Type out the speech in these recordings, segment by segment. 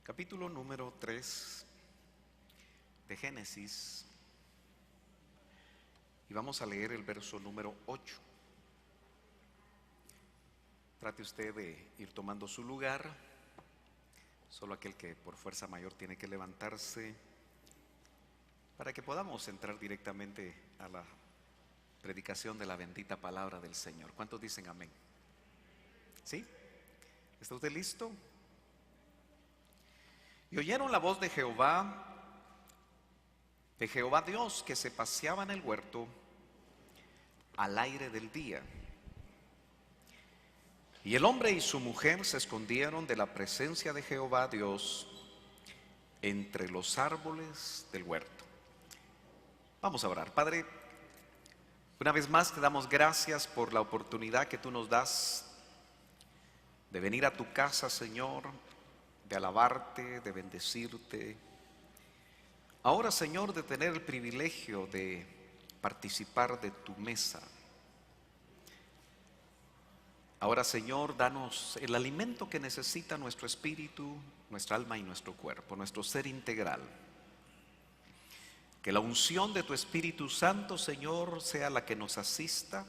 Capítulo número 3 de Génesis, y vamos a leer el verso número 8. Trate usted de ir tomando su lugar. Solo aquel que por fuerza mayor tiene que levantarse para que podamos entrar directamente a la predicación de la bendita palabra del Señor. ¿Cuántos dicen amén? ¿Sí? ¿Está usted listo? Y oyeron la voz de Jehová Dios, que se paseaba en el huerto al aire del día. Y el hombre y su mujer se escondieron de la presencia de Jehová Dios entre los árboles del huerto. Vamos a orar. Padre, una vez más te damos gracias por la oportunidad que tú nos das de venir a tu casa, Señor, de alabarte, de bendecirte. Ahora, Señor, de tener el privilegio de participar de tu mesa. Ahora, Señor, danos el alimento que necesita nuestro espíritu, nuestra alma y nuestro cuerpo, nuestro ser integral. Que la unción de tu Espíritu Santo, Señor, sea la que nos asista.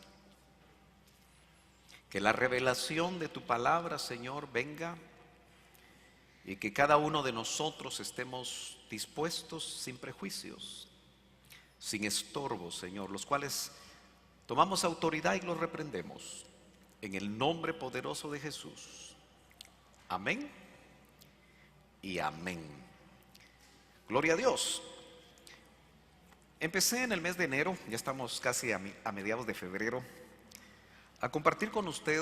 Que la revelación de tu palabra, Señor, venga. Y que cada uno de nosotros estemos dispuestos sin prejuicios, sin estorbos, Señor, los cuales tomamos autoridad y los reprendemos en el nombre poderoso de Jesús. Amén y amén. Gloria a Dios. Empecé en el mes de enero, ya estamos casi a mediados de febrero, a compartir con usted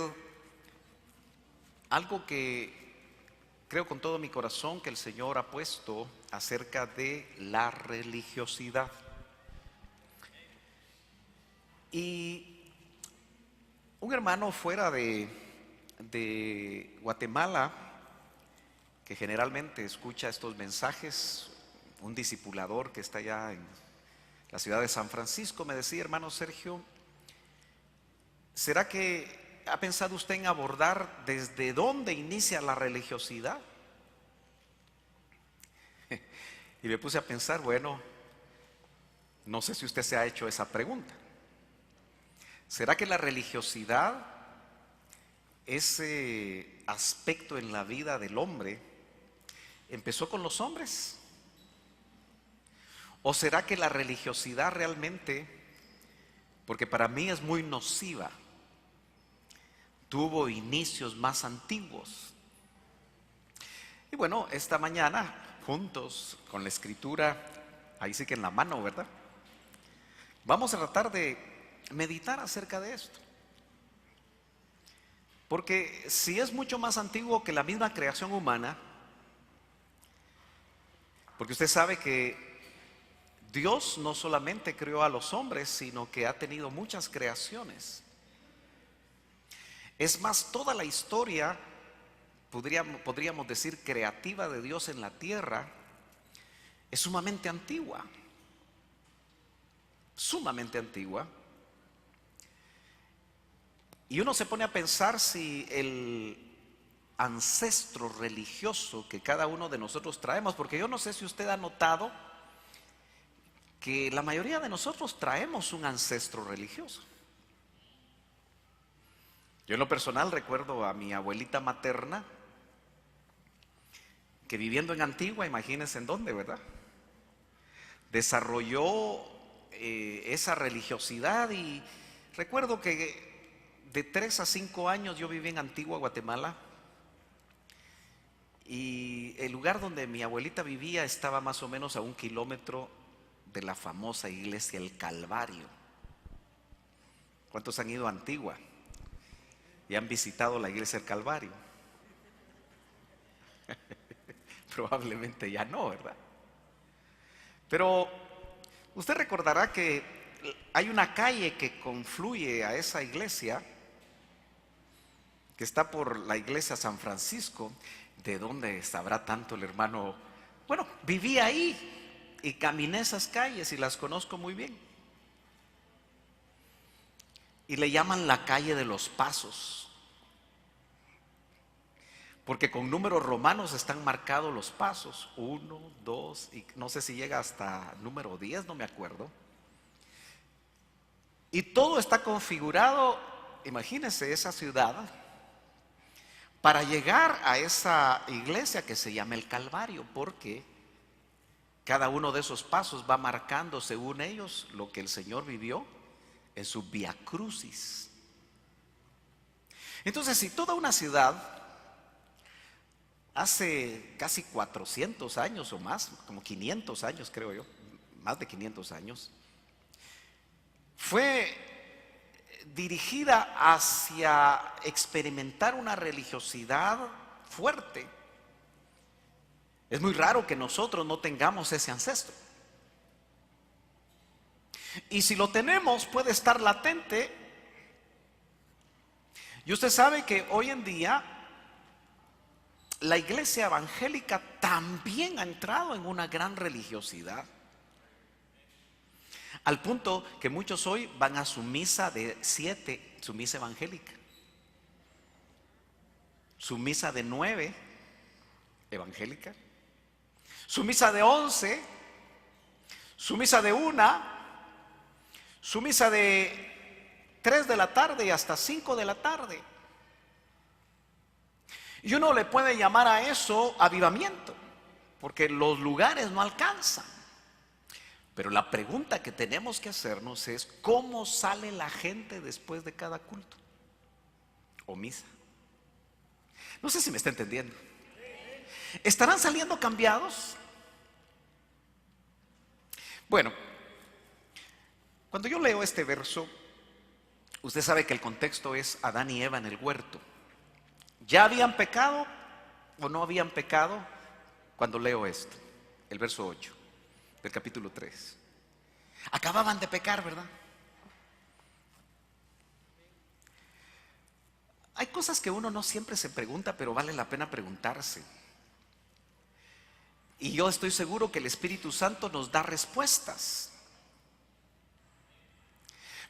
algo que creo con todo mi corazón que el Señor ha puesto acerca de la religiosidad. Y un hermano fuera de Guatemala, que generalmente escucha estos mensajes, un discipulador que está allá en la ciudad de San Francisco, me decía: hermano Sergio, ¿será que ha pensado usted en abordar desde dónde inicia la religiosidad? Y me puse a pensar, bueno, no sé si usted se ha hecho esa pregunta. ¿Será que la religiosidad, ese aspecto en la vida del hombre, empezó con los hombres? ¿O será que la religiosidad realmente, porque para mí es muy nociva, tuvo inicios más antiguos? Y bueno, esta mañana, juntos con la escritura, ahí sí que en la mano, ¿verdad? Vamos a tratar de meditar acerca de esto. Porque si es mucho más antiguo que la misma creación humana, porque usted sabe que Dios no solamente creó a los hombres, sino que ha tenido muchas creaciones. Es más, toda la historia, podríamos decir, creativa de Dios en la tierra, es sumamente antigua. Sumamente antigua. Y uno se pone a pensar si el ancestro religioso que cada uno de nosotros traemos, porque yo no sé si usted ha notado que la mayoría de nosotros traemos un ancestro religioso. Yo en lo personal recuerdo a mi abuelita materna, que viviendo en Antigua, imagínense en dónde, ¿verdad?, desarrolló esa religiosidad. Y recuerdo que de 3 a 5 años yo viví en Antigua, Guatemala, y el lugar donde mi abuelita vivía estaba más o menos a 1 kilómetro de la famosa iglesia El Calvario. ¿Cuántos han ido a Antigua y han visitado la iglesia del Calvario? Probablemente ya no, ¿verdad? Pero usted recordará que hay una calle que confluye a esa iglesia, que está por la iglesia San Francisco. ¿De dónde sabrá tanto el hermano? Bueno, viví ahí y caminé esas calles y las conozco muy bien. Y le llaman la calle de los Pasos. porque con números romanos están marcados los pasos, 1, 2, y no sé si llega hasta número 10, no me acuerdo. Y todo está configurado, imagínense esa ciudad, para llegar a esa iglesia que se llama el Calvario, porque cada uno de esos pasos va marcando, según ellos, lo que el Señor vivió en su Vía Crucis. Entonces, si toda una ciudad hace casi 400 años o más, como 500 años creo yo, más de 500 años, fue dirigida hacia experimentar una religiosidad fuerte. Es muy raro que nosotros no tengamos ese ancestro. Y si lo tenemos, puede estar latente. Y usted sabe que hoy en día la iglesia evangélica también ha entrado en una gran religiosidad, al punto que muchos hoy van a su misa de 7, su misa evangélica, su misa de 9, evangélica, su misa de 11, su misa de 1, su misa de 3 de la tarde y hasta 5 de la tarde. Y uno le puede llamar a eso avivamiento, porque los lugares no alcanzan. Pero la pregunta que tenemos que hacernos es: ¿cómo sale la gente después de cada culto o misa? No sé si me está entendiendo. ¿Estarán saliendo cambiados? Bueno, cuando yo leo este verso, usted sabe que el contexto es Adán y Eva en el huerto. ¿Ya habían pecado o no habían pecado? Cuando leo esto, el verso 8 del capítulo 3. Acababan de pecar, ¿verdad? Hay cosas que uno no siempre se pregunta, pero vale la pena preguntarse. Y yo estoy seguro que el Espíritu Santo nos da respuestas.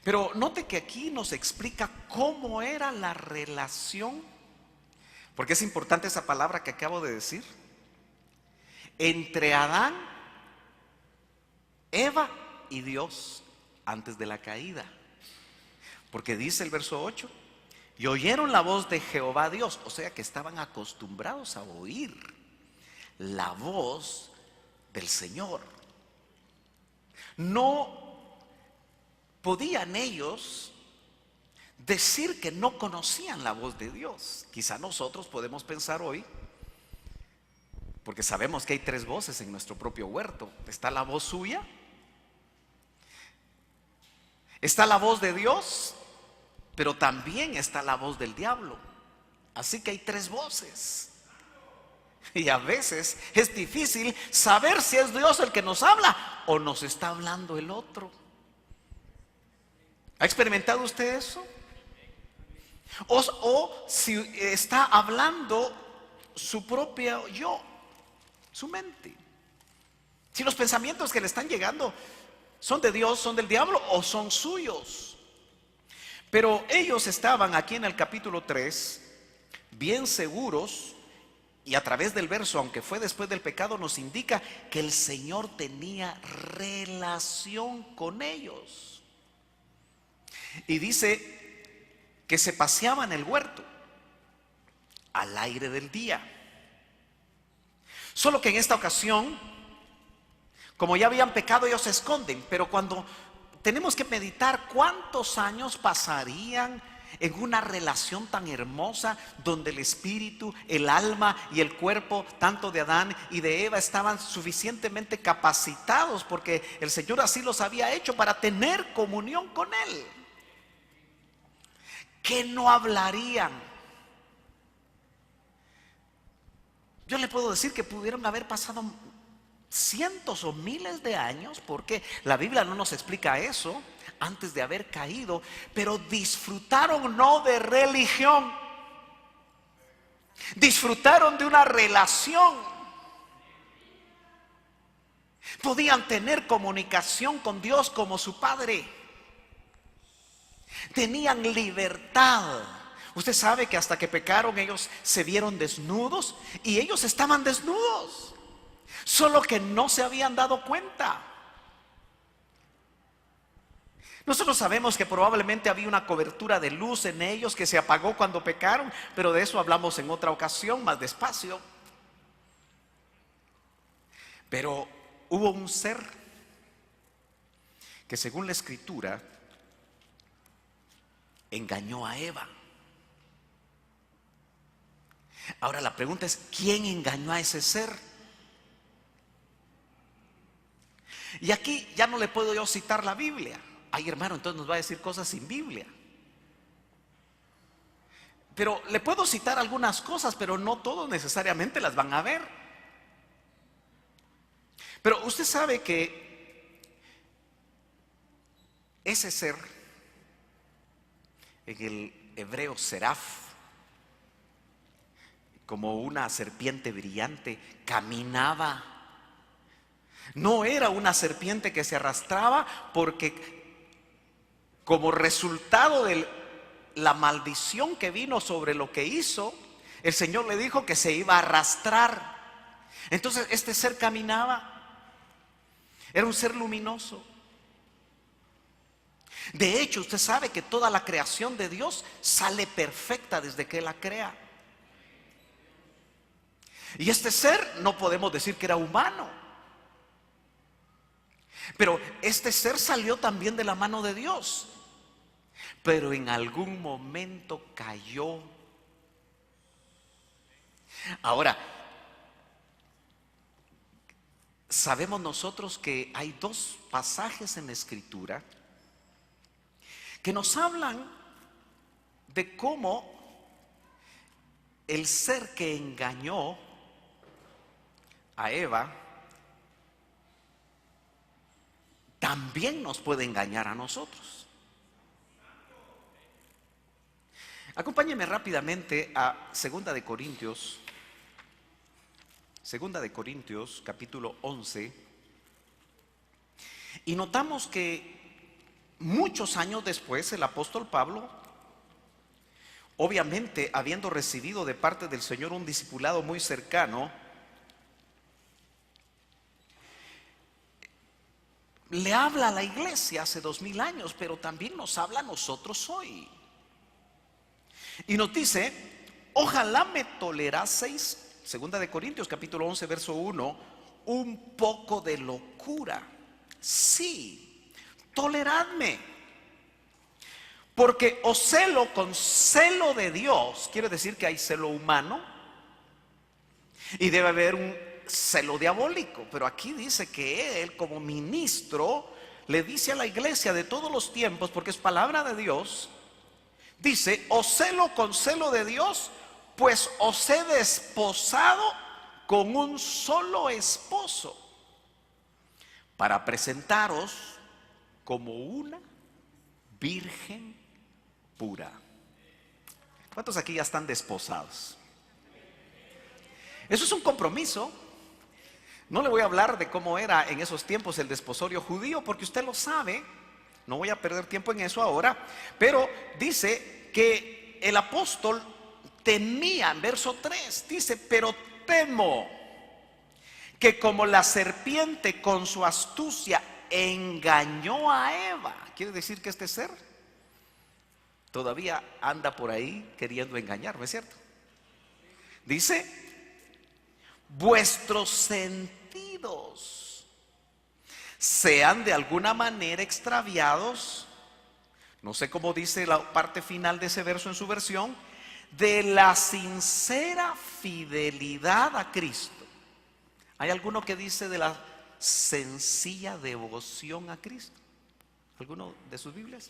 Pero note que aquí nos explica cómo era la relación, porque es importante esa palabra que acabo de decir, entre Adán, Eva y Dios antes de la caída. Porque dice el verso 8: y oyeron la voz de Jehová Dios. O sea que estaban acostumbrados a oír la voz del Señor. No podían ellos decir que no conocían la voz de Dios. Quizá nosotros podemos pensar hoy, porque sabemos que hay 3 voces en nuestro propio huerto. Está la voz suya, está la voz de Dios, pero también está la voz del diablo. Así que hay 3 voces. Y a veces es difícil saber si es Dios el que nos habla o nos está hablando el otro. ¿Ha experimentado usted eso? O si está hablando su propio yo, su mente. Si los pensamientos que le están llegando son de Dios, son del diablo o son suyos. Pero ellos estaban aquí en el capítulo 3 bien seguros, y a través del verso, aunque fue después del pecado, nos indica que el Señor tenía relación con ellos. Y dice que se paseaba en el huerto al aire del día. Solo que en esta ocasión, como ya habían pecado, ellos se esconden. Pero cuando tenemos que meditar cuántos años pasarían en una relación tan hermosa, donde el espíritu, el alma y el cuerpo, tanto de Adán y de Eva, estaban suficientemente capacitados, porque el Señor así los había hecho, para tener comunión con Él. ¿Qué no hablarían? Yo le puedo decir que pudieron haber pasado cientos o miles de años, porque la Biblia no nos explica eso, antes de haber caído, pero disfrutaron no de religión, disfrutaron de una relación. Podían tener comunicación con Dios como su Padre. Tenían libertad, Usted sabe que hasta que pecaron ellos se vieron desnudos y ellos estaban desnudos, solo que no se habían dado cuenta. Nosotros sabemos que probablemente había una cobertura de luz en ellos que se apagó cuando pecaron, pero de eso hablamos en otra ocasión, más despacio. Pero hubo un ser que, según la Escritura, engañó a Eva. Ahora la pregunta es, ¿quién engañó a ese ser? Y aquí ya no le puedo yo citar la Biblia. Ay, hermano, entonces nos va a decir cosas sin Biblia. Pero le puedo citar algunas cosas, pero no todos necesariamente las van a ver. Pero usted sabe que ese ser, en el hebreo seraf, como una serpiente brillante, caminaba. No era una serpiente que se arrastraba, porque como resultado de la maldición que vino sobre lo que hizo, el Señor le dijo que se iba a arrastrar. Entonces este ser caminaba. Era un ser luminoso. De hecho, usted sabe que toda la creación de Dios sale perfecta desde que Él la crea. Y este ser no podemos decir que era humano, pero este ser salió también de la mano de Dios, pero en algún momento cayó. Ahora, sabemos nosotros que hay dos pasajes en la Escritura que nos hablan de cómo el ser que engañó a Eva también nos puede engañar a nosotros. Acompáñeme rápidamente a Segunda de Corintios capítulo 11, y notamos que muchos años después el apóstol Pablo, obviamente habiendo recibido de parte del Señor un discipulado muy cercano, le habla a la iglesia hace 2000 años, pero también nos habla a nosotros hoy. Y nos dice: ojalá me toleraseis, Segunda de Corintios capítulo 11 verso 1, un poco de locura. Sí, toleradme, porque os celo con celo de Dios. Quiere decir que hay celo humano y debe haber un celo diabólico, pero aquí dice que Él, como ministro, le dice a la iglesia de todos los tiempos, porque es palabra de Dios. Dice: os celo con celo de Dios, pues os he desposado con un solo esposo, para presentaros como una virgen pura. ¿Cuántos aquí ya están desposados? Eso es un compromiso. No le voy a hablar de cómo era en esos tiempos el desposorio judío, porque usted lo sabe. No voy a perder tiempo en eso ahora. Pero dice que el apóstol temía, en verso 3, dice: pero temo que como la serpiente con su astucia engañó a Eva. Quiere decir que este ser todavía anda por ahí queriendo engañar, ¿no es cierto? Dice: vuestros sentidos sean de alguna manera extraviados. No sé cómo dice la parte final de ese verso en su versión: de la sincera fidelidad a Cristo. ¿Hay alguno que dice de la sencilla devoción a Cristo? ¿Alguno de sus Biblias?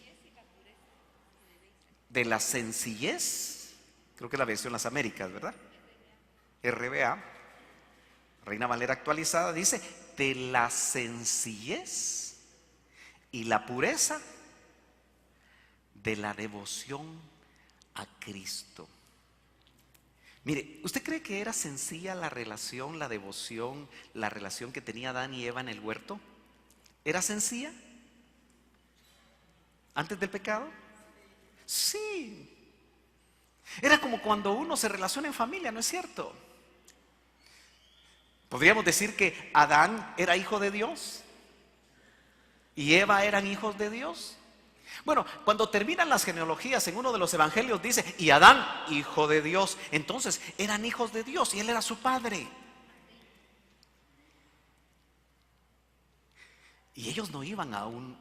De la sencillez, creo que la versión Las Américas, ¿verdad? RBA, Reina Valera actualizada, dice: de la sencillez y la pureza de la devoción a Cristo. Mire, ¿usted cree que era sencilla la relación, la devoción, la relación que tenía Adán y Eva en el huerto? ¿Era sencilla antes del pecado? Sí. Era como cuando uno se relaciona en familia, ¿no es cierto? Podríamos decir que Adán era hijo de Dios y Eva eran hijos de Dios. Bueno, cuando terminan las genealogías en uno de los evangelios dice, y Adán, hijo de Dios. Entonces eran hijos de Dios y él era su padre. Y ellos no iban a un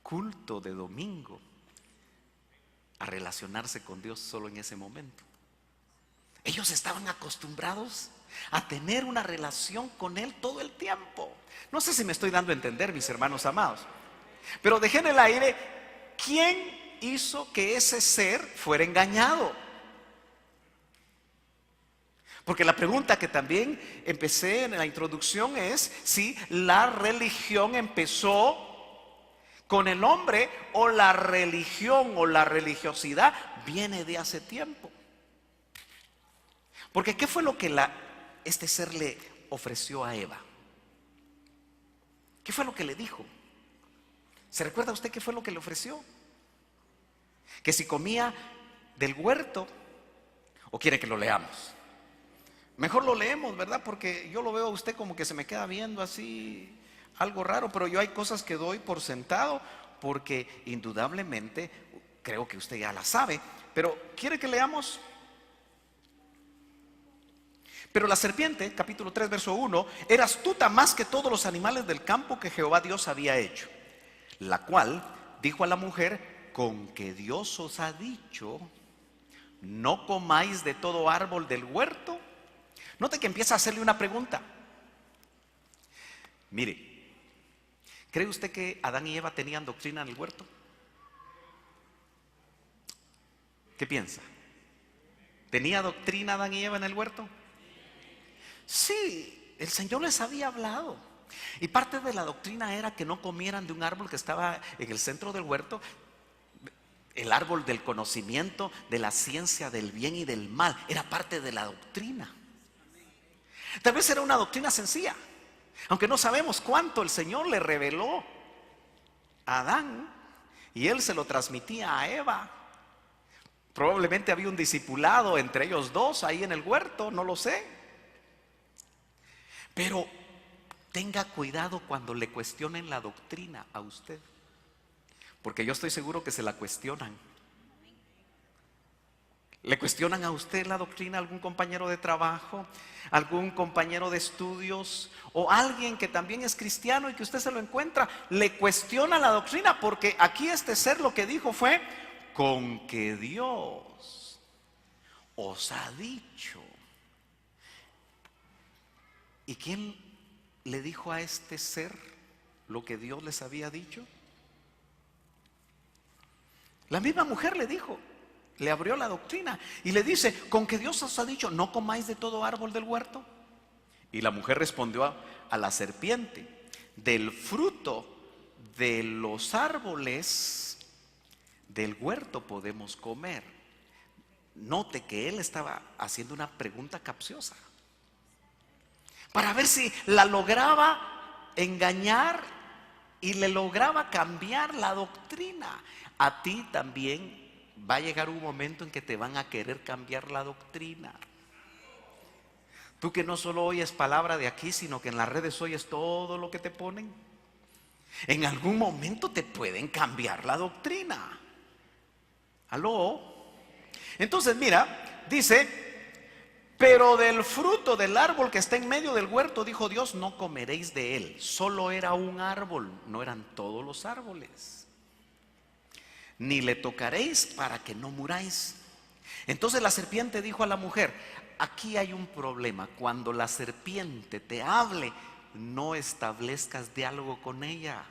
culto de domingo a relacionarse con Dios solo en ese momento. Ellos estaban acostumbrados a tener una relación con Él todo el tiempo. No sé si me estoy dando a entender, mis hermanos amados. Pero dejé en el aire, ¿quién hizo que ese ser fuera engañado? Porque la pregunta que también empecé en la introducción es si la religión empezó con el hombre o la religión o la religiosidad viene de hace tiempo. Porque ¿qué fue lo que este ser le ofreció a Eva? ¿Qué fue lo que le dijo? ¿Se recuerda usted qué fue lo que le ofreció? Que si comía del huerto, ¿o quiere que lo leamos? Mejor lo leemos, ¿verdad? Porque yo lo veo a usted como que se me queda viendo así, algo raro, pero yo hay cosas que doy por sentado, porque indudablemente creo que usted ya la sabe. Pero ¿quiere que leamos? Pero la serpiente, capítulo 3, verso 1, era astuta más que todos los animales del campo que Jehová Dios había hecho, la cual dijo a la mujer, con que Dios os ha dicho, no comáis de todo árbol del huerto. Note que empieza a hacerle una pregunta. Mire, ¿cree usted que Adán y Eva tenían doctrina en el huerto? ¿Qué piensa? ¿Tenía doctrina Adán y Eva en el huerto? Sí, el Señor les había hablado. Y parte de la doctrina era que no comieran de un árbol que estaba en el centro del huerto, el árbol del conocimiento de la ciencia del bien y del mal. Era parte de la doctrina. Tal vez era una doctrina sencilla, aunque no sabemos cuánto el Señor le reveló a Adán y él se lo transmitía a Eva. Probablemente había un discipulado entre ellos dos ahí en el huerto, no lo sé. Pero tenga cuidado cuando le cuestionen la doctrina a usted, porque yo estoy seguro que se la cuestionan. ¿Le cuestionan a usted la doctrina a algún compañero de trabajo, algún compañero de estudios o alguien que también es cristiano y que usted se lo encuentra? Le cuestiona la doctrina, porque aquí este ser lo que dijo fue, con que Dios os ha dicho. ¿Y quién le dijo a este ser lo que Dios les había dicho? La misma mujer le dijo. Le abrió la doctrina y le dice, con que Dios os ha dicho, no comáis de todo árbol del huerto. Y la mujer respondió a la serpiente, del fruto de los árboles del huerto podemos comer. Note que él estaba haciendo una pregunta capciosa para ver si la lograba engañar y le lograba cambiar la doctrina. A ti también va a llegar un momento en que te van a querer cambiar la doctrina. Tú que no solo oyes palabra de aquí, sino que en las redes oyes todo lo que te ponen. En algún momento te pueden cambiar la doctrina. ¿Aló? Entonces mira, dice, pero del fruto del árbol que está en medio del huerto, dijo Dios, no comeréis de él. Solo era un árbol, no eran todos los árboles. Ni le tocaréis para que no muráis. Entonces la serpiente dijo a la mujer, aquí hay un problema. Cuando la serpiente te hable, no establezcas diálogo con ella.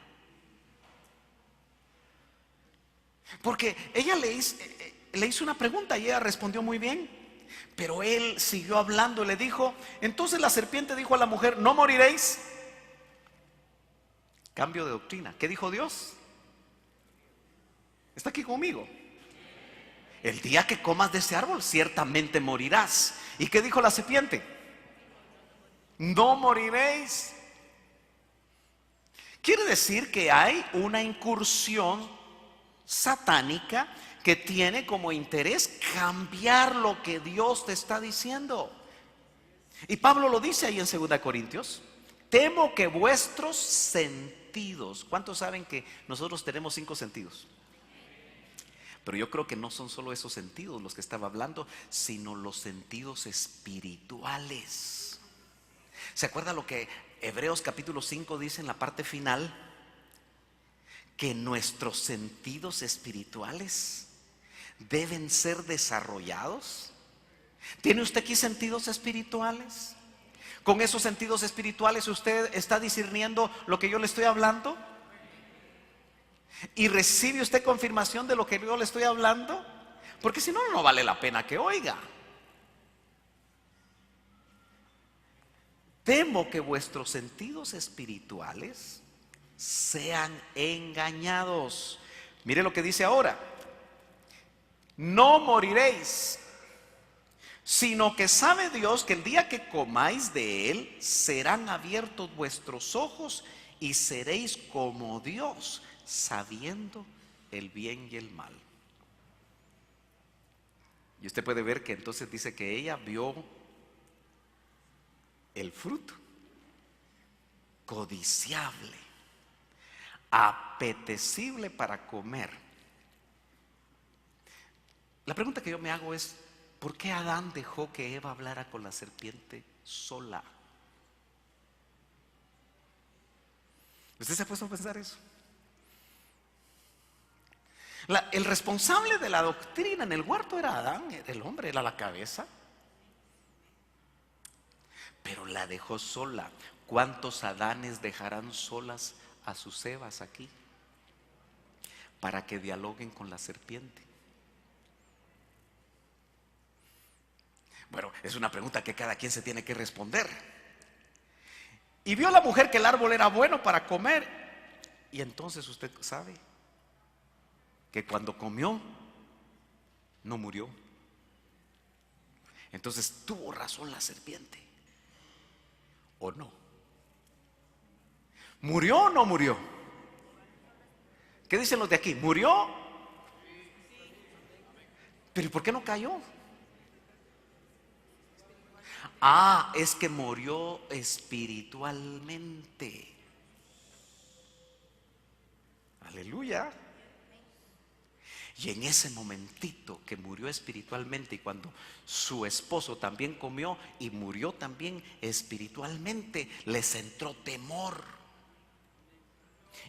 Porque ella le hizo una pregunta y ella respondió muy bien. Pero él siguió hablando y le dijo, entonces la serpiente dijo a la mujer, no moriréis. Cambio de doctrina. ¿Qué dijo Dios? ¿Está aquí conmigo? El día que comas de ese árbol, ciertamente morirás. ¿Y qué dijo la serpiente? No moriréis. Quiere decir que hay una incursión satánica que tiene como interés cambiar lo que Dios te está diciendo. Y Pablo lo dice ahí en 2 Corintios: temo que vuestros sentidos. ¿Cuántos saben que nosotros tenemos 5 sentidos? Pero yo creo que no son solo esos sentidos los que estaba hablando, sino los sentidos espirituales. ¿Se acuerda lo que Hebreos capítulo 5 dice en la parte final? Que nuestros sentidos espirituales deben ser desarrollados. ¿Tiene usted aquí sentidos espirituales? ¿Con esos sentidos espirituales usted está discerniendo lo que yo le estoy hablando? ¿Y recibe usted confirmación de lo que yo le estoy hablando? Porque si no, no vale la pena que oiga. Temo que vuestros sentidos espirituales sean engañados. Mire lo que dice ahora: no moriréis, sino que sabe Dios que el día que comáis de él serán abiertos vuestros ojos y seréis como Dios, sabiendo el bien y el mal. Y usted puede ver que entonces dice que ella vio el fruto codiciable, apetecible para comer. La pregunta que yo me hago es: ¿por qué Adán dejó que Eva hablara con la serpiente sola? ¿Usted se ha puesto a pensar eso? El responsable de la doctrina en el huerto era Adán, el hombre, era la cabeza. Pero la dejó sola. ¿Cuántos Adanes dejarán solas a sus Evas aquí para que dialoguen con la serpiente? Bueno, es una pregunta que cada quien se tiene que responder. Y vio la mujer que el árbol era bueno para comer. Y entonces usted sabe que cuando comió no murió. Entonces tuvo razón la serpiente, ¿o no? ¿Murió o no murió? ¿Qué dicen los de aquí? ¿Murió? ¿Pero por qué no cayó? Ah, es que murió espiritualmente. Aleluya. Y en ese momentito que murió espiritualmente, y cuando su esposo también comió y murió también espiritualmente, les entró temor.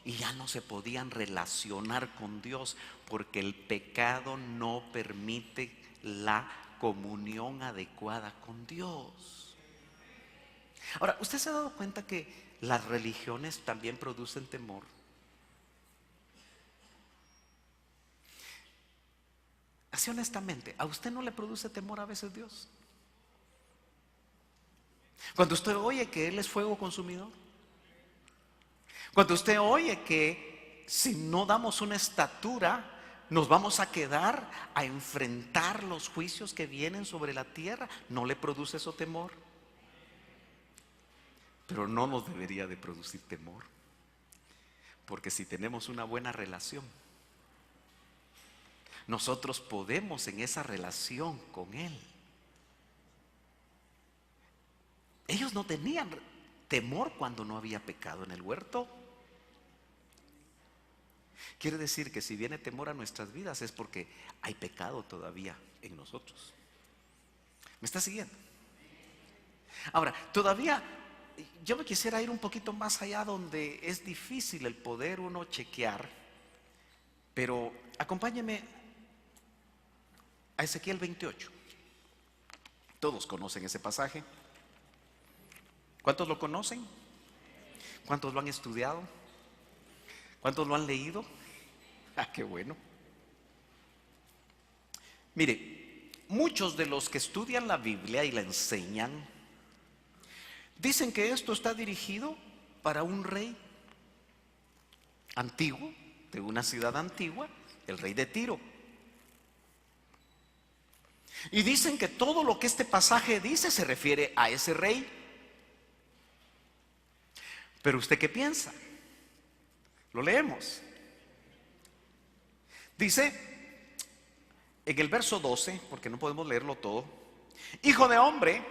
Y ya no se podían relacionar con Dios, porque el pecado no permite la comunión adecuada con Dios. Ahora, ¿usted se ha dado cuenta que las religiones también producen temor? Así honestamente, ¿a usted no le produce temor a veces Dios? Cuando usted oye que Él es fuego consumidor, cuando usted oye que si no damos una estatura nos vamos a quedar a enfrentar los juicios que vienen sobre la tierra, ¿no le produce eso temor? Pero no nos debería de producir temor, porque si tenemos una buena relación, nosotros podemos en esa relación con Él. Ellos no tenían temor cuando no había pecado en el huerto. Quiere decir que si viene temor a nuestras vidas es porque hay pecado todavía en nosotros. ¿Me está siguiendo? Ahora, todavía yo me quisiera ir un poquito más allá, donde es difícil el poder uno chequear, pero acompáñeme a Ezequiel 28. Todos conocen ese pasaje. ¿Cuántos lo conocen? ¿Cuántos lo han estudiado? ¿Cuántos lo han leído? Ah, qué bueno. Mire, muchos de los que estudian la Biblia y la enseñan dicen que esto está dirigido para un rey antiguo, de una ciudad antigua, el rey de Tiro. Y dicen que todo lo que este pasaje dice se refiere a ese rey. Pero ¿usted qué piensa? Lo leemos. Dice: en el verso 12, porque no podemos leerlo todo: hijo de hombre,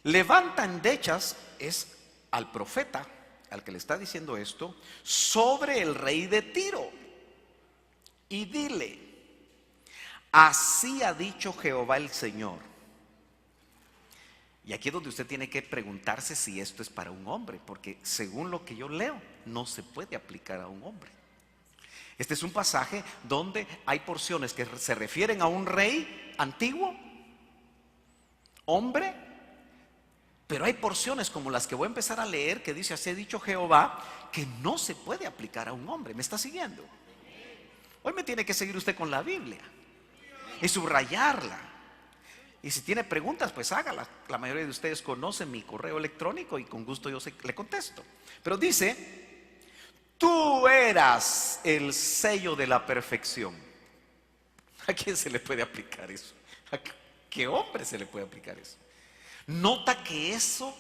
levanta endechas, es al profeta al que le está diciendo esto, sobre el rey de Tiro, y dile: así ha dicho Jehová el Señor. Y aquí es donde usted tiene que preguntarse si esto es para un hombre, porque según lo que yo leo, no se puede aplicar a un hombre. Este es un pasaje donde hay porciones que se refieren a un rey antiguo, hombre, pero hay porciones como las que voy a empezar a leer que dice: así ha dicho Jehová, que no se puede aplicar a un hombre. ¿Me está siguiendo? Hoy me tiene que seguir usted con la Biblia y subrayarla. Y si tiene preguntas, pues hágalas. La mayoría de ustedes conocen mi correo electrónico y con gusto yo le contesto. Pero dice: tú eras el sello de la perfección. ¿A quién se le puede aplicar eso? ¿A qué hombre se le puede aplicar eso? Nota que eso,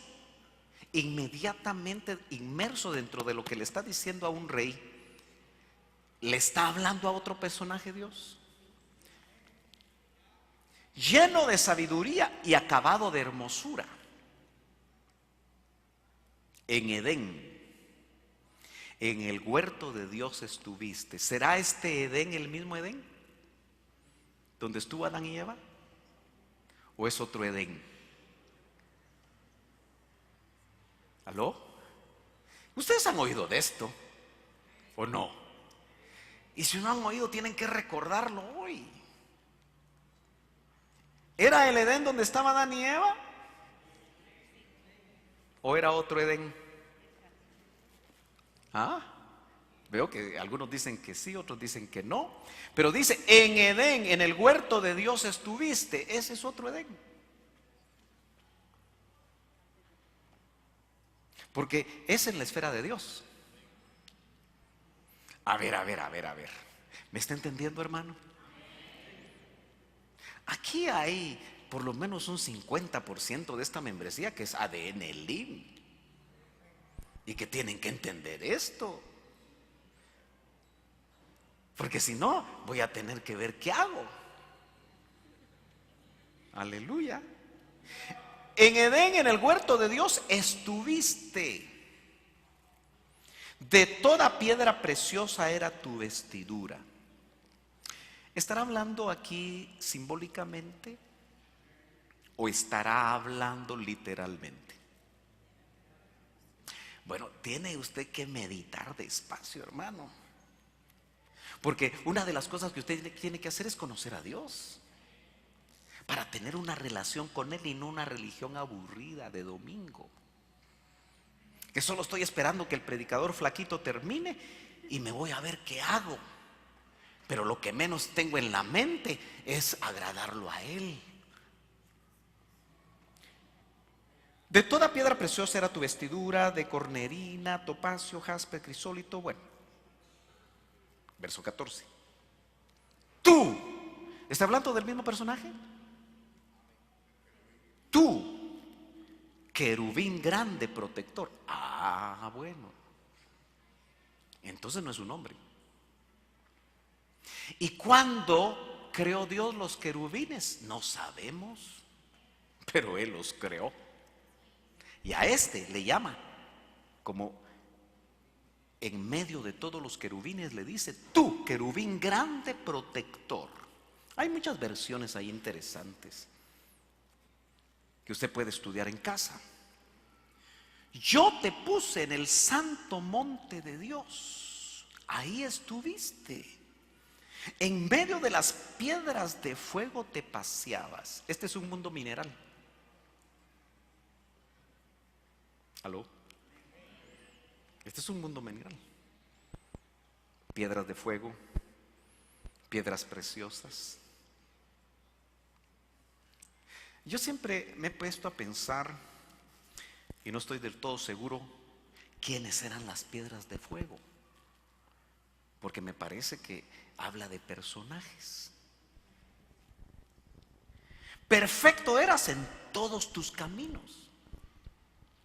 inmediatamente inmerso dentro de lo que le está diciendo a un rey, le está hablando a otro personaje Dios, lleno de sabiduría y acabado de hermosura. En Edén, en el huerto de Dios estuviste. ¿Será este Edén el mismo Edén donde estuvo Adán y Eva? ¿O es otro Edén? ¿Aló? ¿Ustedes han oído de esto o no? Y si no han oído, tienen que recordarlo hoy. ¿Era el Edén donde estaba Adán y Eva? ¿O era otro Edén? Veo que algunos dicen que sí, otros dicen que no. Pero dice: en Edén, en el huerto de Dios estuviste. Ese es otro Edén. Porque es en la esfera de Dios. A ver. ¿Me está entendiendo, hermano? Aquí hay por lo menos un 50% de esta membresía que es ADN LIM, y que tienen que entender esto, porque si no voy a tener que ver qué hago. Aleluya. En Edén, en el huerto de Dios estuviste. De toda piedra preciosa era tu vestidura. ¿Estará hablando aquí simbólicamente o estará hablando literalmente? Bueno, tiene usted que meditar despacio, hermano, porque una de las cosas que usted tiene que hacer es conocer a Dios, para tener una relación con Él y no una religión aburrida de domingo, que solo estoy esperando que el predicador flaquito termine y me voy a ver qué hago. Pero lo que menos tengo en la mente es agradarlo a Él. De toda piedra preciosa era tu vestidura, de cornerina, topacio, jaspe, crisólito. Bueno, verso 14. Tú, ¿está hablando del mismo personaje? Tú, querubín grande protector. Bueno, entonces no es un hombre. ¿Y cuándo creó Dios los querubines? No sabemos, pero Él los creó. Y a este le llama, como en medio de todos los querubines le dice: tú, querubín grande protector. Hay muchas versiones ahí interesantes que usted puede estudiar en casa. Yo te puse en el santo monte de Dios, ahí estuviste. En medio de las piedras de fuego te paseabas. Este es un mundo mineral. ¿Aló? Este es un mundo mineral. Piedras de fuego, piedras preciosas. Yo siempre me he puesto a pensar, y no estoy del todo seguro, quiénes eran las piedras de fuego, porque me parece que habla de personajes. Perfecto eras en todos tus caminos,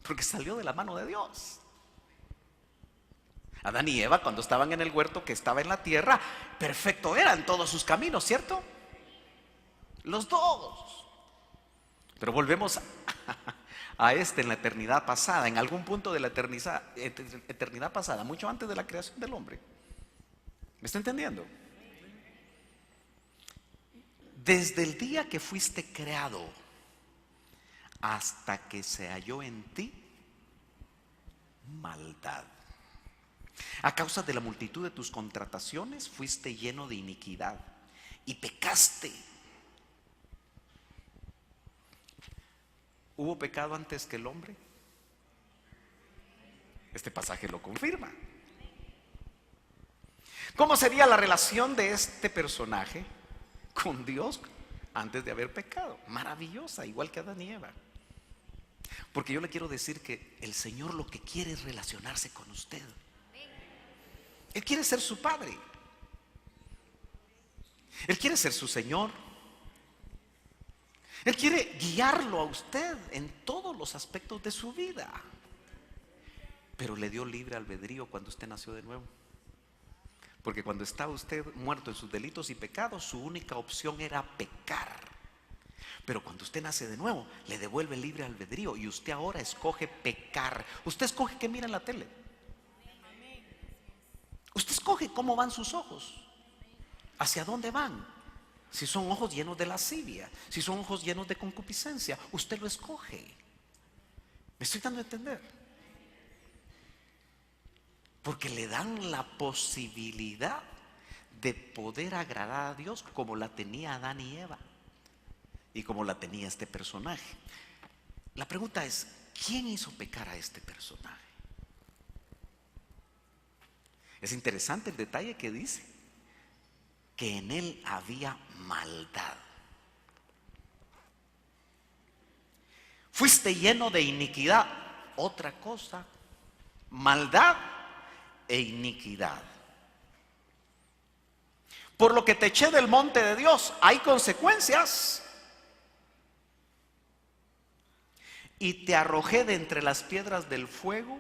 porque salió de la mano de Dios. Adán y Eva, cuando estaban en el huerto que estaba en la tierra, perfecto eran todos sus caminos, ¿cierto? Los dos. Pero volvemos a en la eternidad pasada, en algún punto de la eternidad pasada, mucho antes de la creación del hombre. ¿Me está entendiendo? Desde el día que fuiste creado hasta que se halló en ti maldad. A causa de la multitud de tus contrataciones fuiste lleno de iniquidad y pecaste. ¿Hubo pecado antes que el hombre? Este pasaje lo confirma. ¿Cómo sería la relación de este personaje con Dios antes de haber pecado? Maravillosa, igual que Adán y Eva. Porque yo le quiero decir que el Señor lo que quiere es relacionarse con usted. Él quiere ser su padre. Él quiere ser su Señor. Él quiere guiarlo a usted en todos los aspectos de su vida. Pero le dio libre albedrío cuando usted nació de nuevo. Porque cuando estaba usted muerto en sus delitos y pecados, su única opción era pecar. Pero cuando usted nace de nuevo, le devuelve libre albedrío y usted ahora escoge pecar. Usted escoge qué mira en la tele. Usted escoge cómo van sus ojos, hacia dónde van. Si son ojos llenos de lascivia, si son ojos llenos de concupiscencia, usted lo escoge. ¿Me estoy dando a entender? Porque le dan la posibilidad de poder agradar a Dios como la tenía Adán y Eva y como la tenía este personaje. La pregunta es, ¿quién hizo pecar a este personaje? Es interesante el detalle que dice que en él había maldad. Fuiste lleno de iniquidad. Otra cosa, maldad e iniquidad. Por lo que te eché del monte de Dios, hay consecuencias. Y te arrojé de entre las piedras del fuego,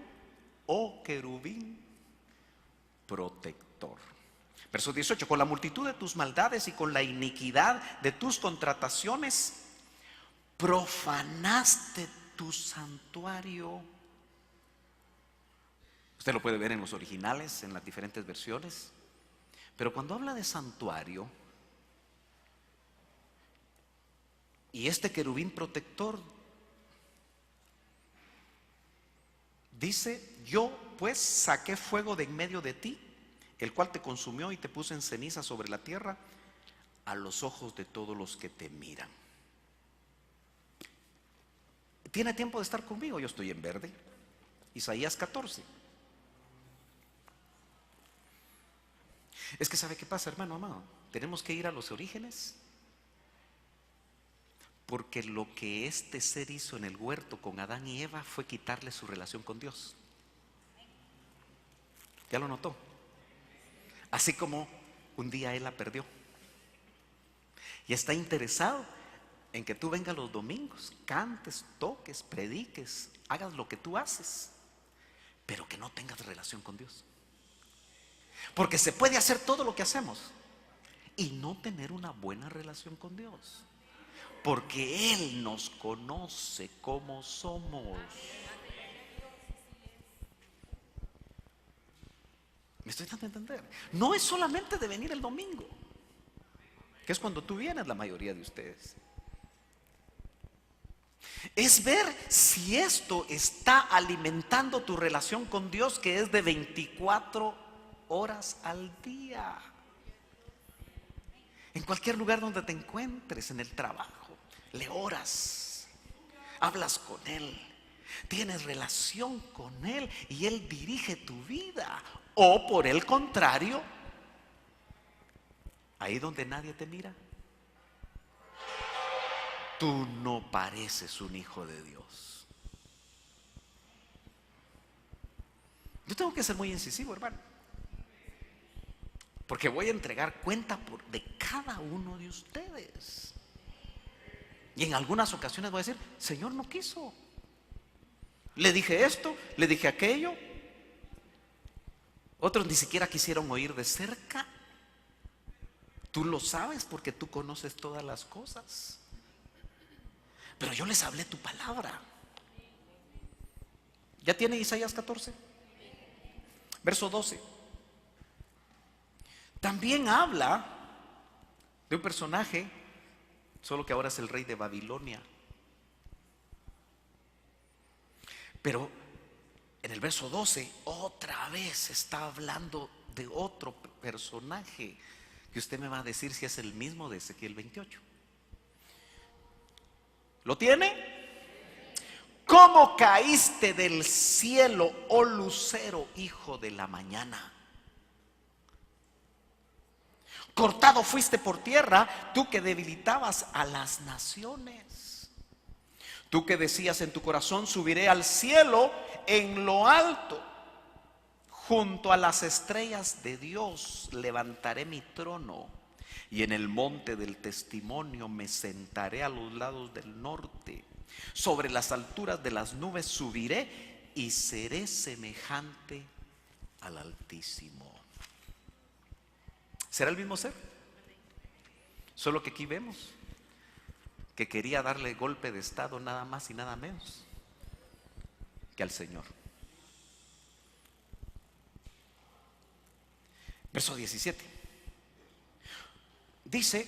oh querubín protector. Verso 18, con la multitud de tus maldades y con la iniquidad de tus contrataciones, profanaste tu santuario. Usted lo puede ver en los originales, en las diferentes versiones. Pero cuando habla de santuario, y este querubín protector dice, yo pues saqué fuego de en medio de ti, el cual te consumió y te puso en ceniza sobre la tierra, a los ojos de todos los que te miran. ¿Tiene tiempo de estar conmigo? Yo estoy en verde. Isaías 14. Es que ¿sabe qué pasa, hermano amado? Tenemos que ir a los orígenes. Porque lo que este ser hizo en el huerto con Adán y Eva fue quitarle su relación con Dios. ¿Ya lo notó? Así como un día él la perdió. Y está interesado en que tú vengas los domingos, cantes, toques, prediques, hagas lo que tú haces, pero que no tengas relación con Dios. Porque se puede hacer todo lo que hacemos y no tener una buena relación con Dios. Porque Él nos conoce como somos. ¿Me estoy dando a entender? No es solamente de venir el domingo, que es cuando tú vienes la mayoría de ustedes. Es ver si esto está alimentando tu relación con Dios, que es de 24 horas al día. En cualquier lugar donde te encuentres, en el trabajo, le oras, hablas con Él, tienes relación con Él y Él dirige tu vida. O por el contrario, ahí donde nadie te mira, tú no pareces un hijo de Dios. Yo tengo que ser muy incisivo, hermano, porque voy a entregar cuenta de cada uno de ustedes. Y en algunas ocasiones voy a decir, Señor, no quiso. Le dije esto, le dije aquello. Otros ni siquiera quisieron oír de cerca. Tú lo sabes porque tú conoces todas las cosas. Pero yo les hablé tu palabra. ¿Ya tiene Isaías 14? Verso 12. También habla de un personaje, solo que ahora es el rey de Babilonia. Pero en el verso 12 otra vez está hablando de otro personaje que usted me va a decir si es el mismo de Ezequiel 28. ¿Lo tiene? ¿Cómo caíste del cielo, oh lucero, hijo de la mañana? Cortado fuiste por tierra, tú que debilitabas a las naciones. Tú que decías en tu corazón, subiré al cielo en lo alto. Junto a las estrellas de Dios levantaré mi trono. Y en el monte del testimonio me sentaré a los lados del norte. Sobre las alturas de las nubes subiré y seré semejante al Altísimo. ¿Será el mismo ser? Solo que aquí vemos que quería darle golpe de estado nada más y nada menos que al Señor. Verso 17. Dice,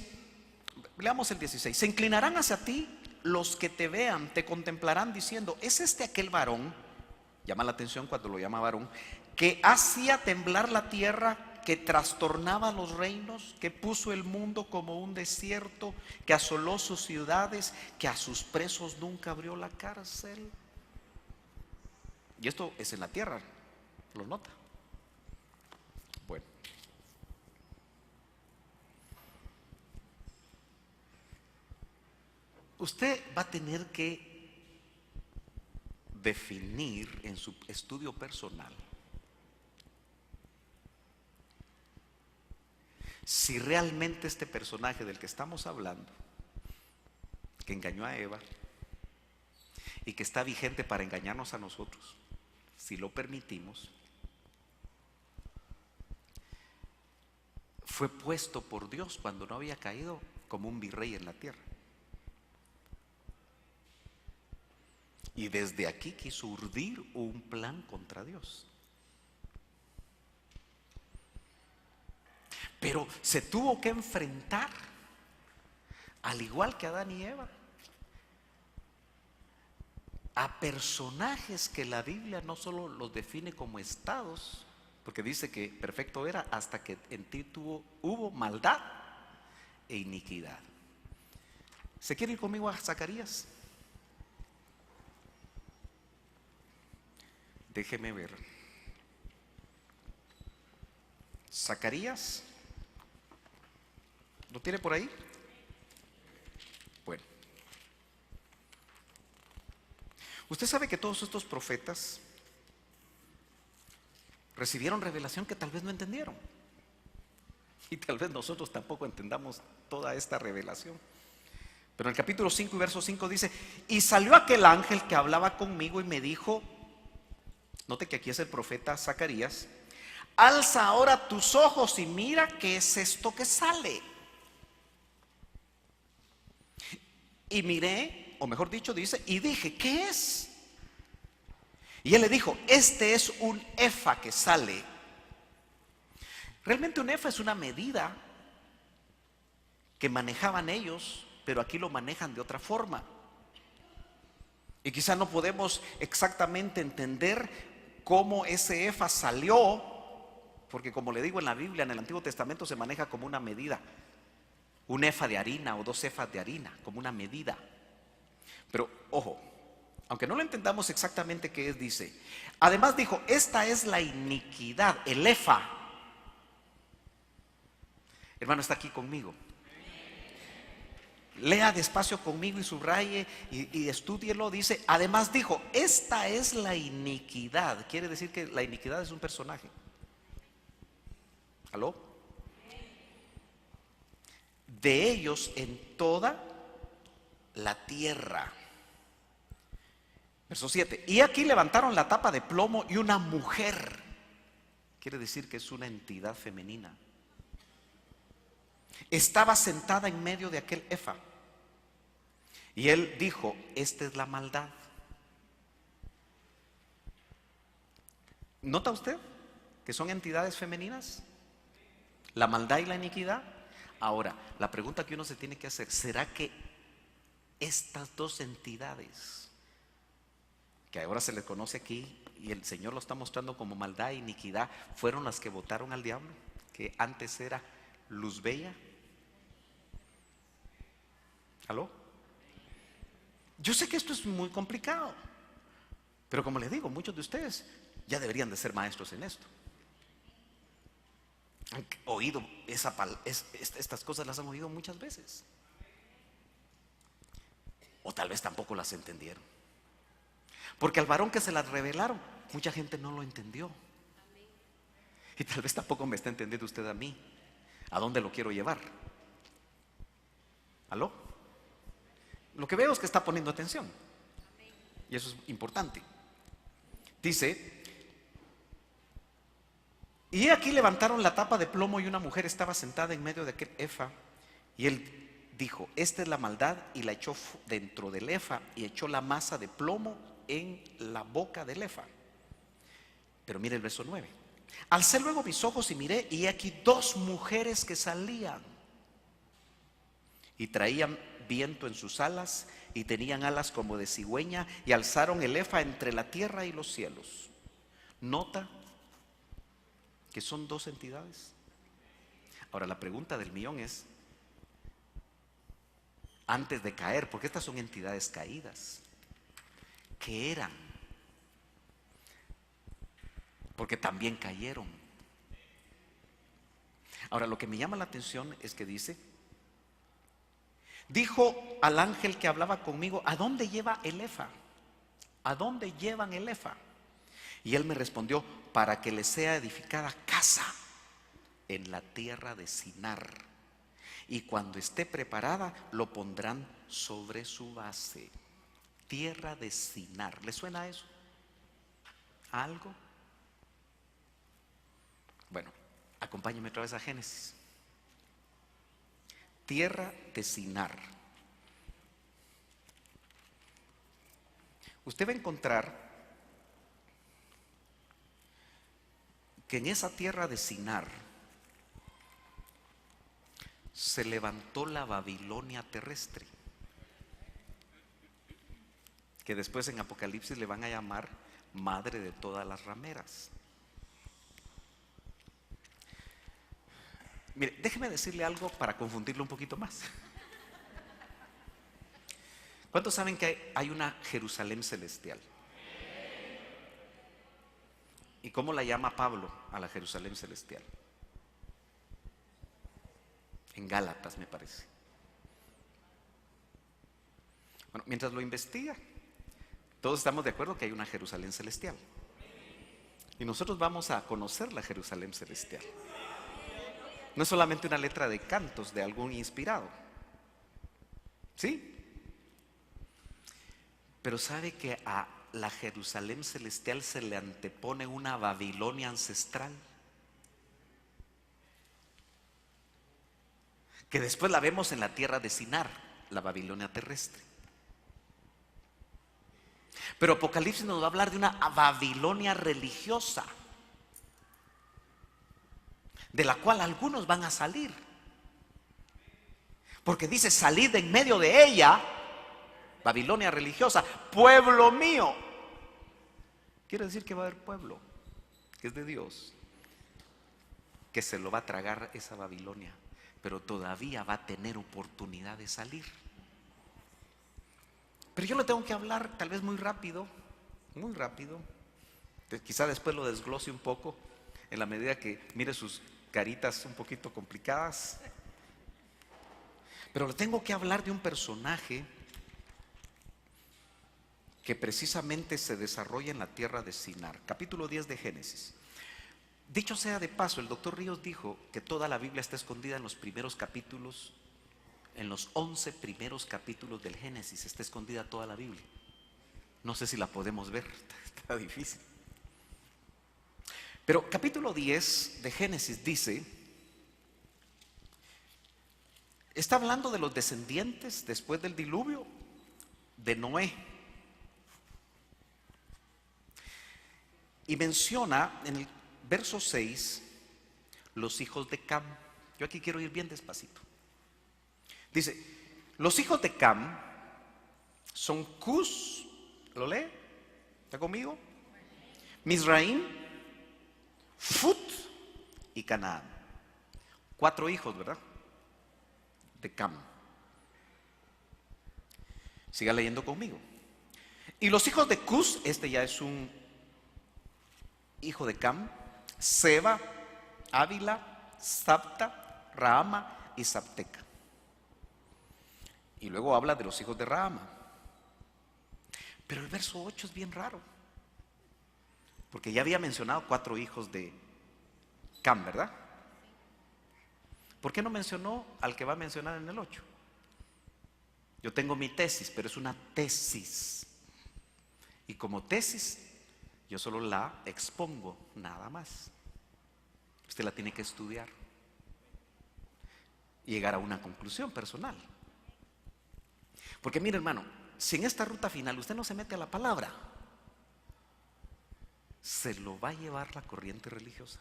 leamos el 16. Se inclinarán hacia ti los que te vean, te contemplarán diciendo, ¿es este aquel varón? Llama la atención cuando lo llama varón, que hacía temblar la tierra, que trastornaba los reinos, que puso el mundo como un desierto, que asoló sus ciudades, que a sus presos nunca abrió la cárcel. Y esto es en la tierra, lo nota. Bueno, usted va a tener que definir en su estudio personal si realmente este personaje del que estamos hablando, que engañó a Eva y que está vigente para engañarnos a nosotros, si lo permitimos, fue puesto por Dios cuando no había caído como un virrey en la tierra. Y desde aquí quiso urdir un plan contra Dios. Pero se tuvo que enfrentar, al igual que Adán y Eva, a personajes que la Biblia no solo los define como estados, porque dice que perfecto era hasta que en ti hubo maldad e iniquidad. ¿Se quiere ir conmigo a Zacarías? Déjeme ver. Zacarías, ¿lo tiene por ahí? Bueno, usted sabe que todos estos profetas recibieron revelación que tal vez no entendieron. Y tal vez nosotros tampoco entendamos toda esta revelación. Pero en el capítulo 5 y verso 5 dice, y salió aquel ángel que hablaba conmigo y me dijo, note que aquí es el profeta Zacarías, alza ahora tus ojos y mira qué es esto que sale. Y miré, o mejor dicho dice, y dije, ¿qué es? Y él le dijo, este es un efa que sale. Realmente un efa es una medida que manejaban ellos, pero aquí lo manejan de otra forma. Y quizá no podemos exactamente entender cómo ese efa salió, porque como le digo en la Biblia, en el Antiguo Testamento se maneja como una medida. Un efa de harina o 2 efas de harina, como una medida. Pero ojo, aunque no lo entendamos exactamente qué es, dice, además dijo, esta es la iniquidad, el efa. Hermano, está aquí conmigo. Lea despacio conmigo y subraye y estúdielo. Dice, además dijo, esta es la iniquidad. Quiere decir que la iniquidad es un personaje. ¿Aló? De ellos en toda la tierra. Verso 7. Y aquí levantaron la tapa de plomo y una mujer. quiere decir que es una entidad femenina. Estaba sentada en medio de aquel efa. Y él dijo, esta es la maldad. ¿Nota usted que son entidades femeninas? La maldad y la iniquidad. Ahora, la pregunta que uno se tiene que hacer, ¿será que estas dos entidades, que ahora se les conoce aquí y el Señor lo está mostrando como maldad e iniquidad, fueron las que votaron al diablo, que antes era luz bella? ¿Aló? Yo sé que esto es muy complicado, pero como les digo, muchos de ustedes ya deberían de ser maestros en esto. Han oído estas cosas, las han oído muchas veces. O tal vez tampoco las entendieron. Porque al varón que se las revelaron, mucha gente no lo entendió. Y tal vez tampoco me está entendiendo usted a mí. ¿A dónde lo quiero llevar? ¿Aló? Lo que veo es que está poniendo atención. Y eso es importante. Dice, y aquí levantaron la tapa de plomo y una mujer estaba sentada en medio de aquel efa. Y él dijo, esta es la maldad, y la echó dentro del efa y echó la masa de plomo en la boca del efa. Pero mire el verso 9. Alcé luego mis ojos y miré, y aquí dos mujeres que salían y traían viento en sus alas y tenían alas como de cigüeña y alzaron el efa entre la tierra y los cielos. Nota que son dos entidades. Ahora la pregunta del millón es, antes de caer, porque estas son entidades caídas, ¿qué eran? Porque también cayeron. Ahora lo que me llama la atención es que dice, dijo al ángel que hablaba conmigo, ¿a dónde lleva el efa? ¿A dónde llevan el efa? Y él me respondió, para que le sea edificada casa en la tierra de Sinar. Y cuando esté preparada, lo pondrán sobre su base. Tierra de Sinar. ¿Le suena eso? ¿Algo? Bueno, acompáñeme otra vez a Génesis. Tierra de Sinar. Usted va a encontrar que en esa tierra de Sinar se levantó la Babilonia terrestre, que después en Apocalipsis le van a llamar madre de todas las rameras. Mire, déjeme decirle algo para confundirlo un poquito más. ¿Cuántos saben que hay una Jerusalén celestial? ¿Y cómo la llama Pablo a la Jerusalén celestial? En Gálatas, me parece. Bueno, mientras lo investiga, todos estamos de acuerdo que hay una Jerusalén celestial. Y nosotros vamos a conocer la Jerusalén celestial. No es solamente una letra de cantos de algún inspirado. ¿Sí? Pero sabe que a la Jerusalén celestial se le antepone una Babilonia ancestral, que después la vemos en la tierra de Sinar, la Babilonia terrestre. Pero Apocalipsis nos va a hablar de una Babilonia religiosa, de la cual algunos van a salir, porque dice, salid de en medio de ella, Babilonia religiosa, pueblo mío. Quiere decir que va a haber pueblo que es de Dios, que se lo va a tragar esa Babilonia, pero todavía va a tener oportunidad de salir. Pero yo le tengo que hablar tal vez muy rápido, quizá después lo desglose un poco en la medida que mire sus caritas un poquito complicadas. Pero le tengo que hablar de un personaje que precisamente se desarrolla en la tierra de Sinar. Capítulo 10 de Génesis. Dicho sea de paso, el doctor Ríos dijo que toda la Biblia está escondida en los primeros capítulos, en los 11 primeros capítulos del Génesis, está escondida toda la Biblia. No sé si la podemos ver, está difícil. Pero capítulo 10 de Génesis dice, está hablando de los descendientes después del diluvio de Noé. Y menciona en el verso 6 los hijos de Cam. Yo aquí quiero ir bien despacito. Dice, los hijos de Cam son Cus, ¿lo lee? ¿Está conmigo? Mizraim, Fut y Canaán. 4 hijos, ¿verdad? De Cam. Siga leyendo conmigo. Y los hijos de Cus, este ya es un hijo de Cam, Seba, Ávila, Sabta, Rahama y Sabteca. Y luego habla de los hijos de Rahama. Pero el verso 8 es bien raro, porque ya había mencionado 4 hijos de Cam, ¿verdad? ¿Por qué no mencionó al que va a mencionar en el 8? Yo tengo mi tesis, pero es una tesis. Y como tesis, yo solo la expongo, nada más. Usted la tiene que estudiar y llegar a una conclusión personal. Porque mire, hermano, si en esta ruta final usted no se mete a la palabra, se lo va a llevar la corriente religiosa.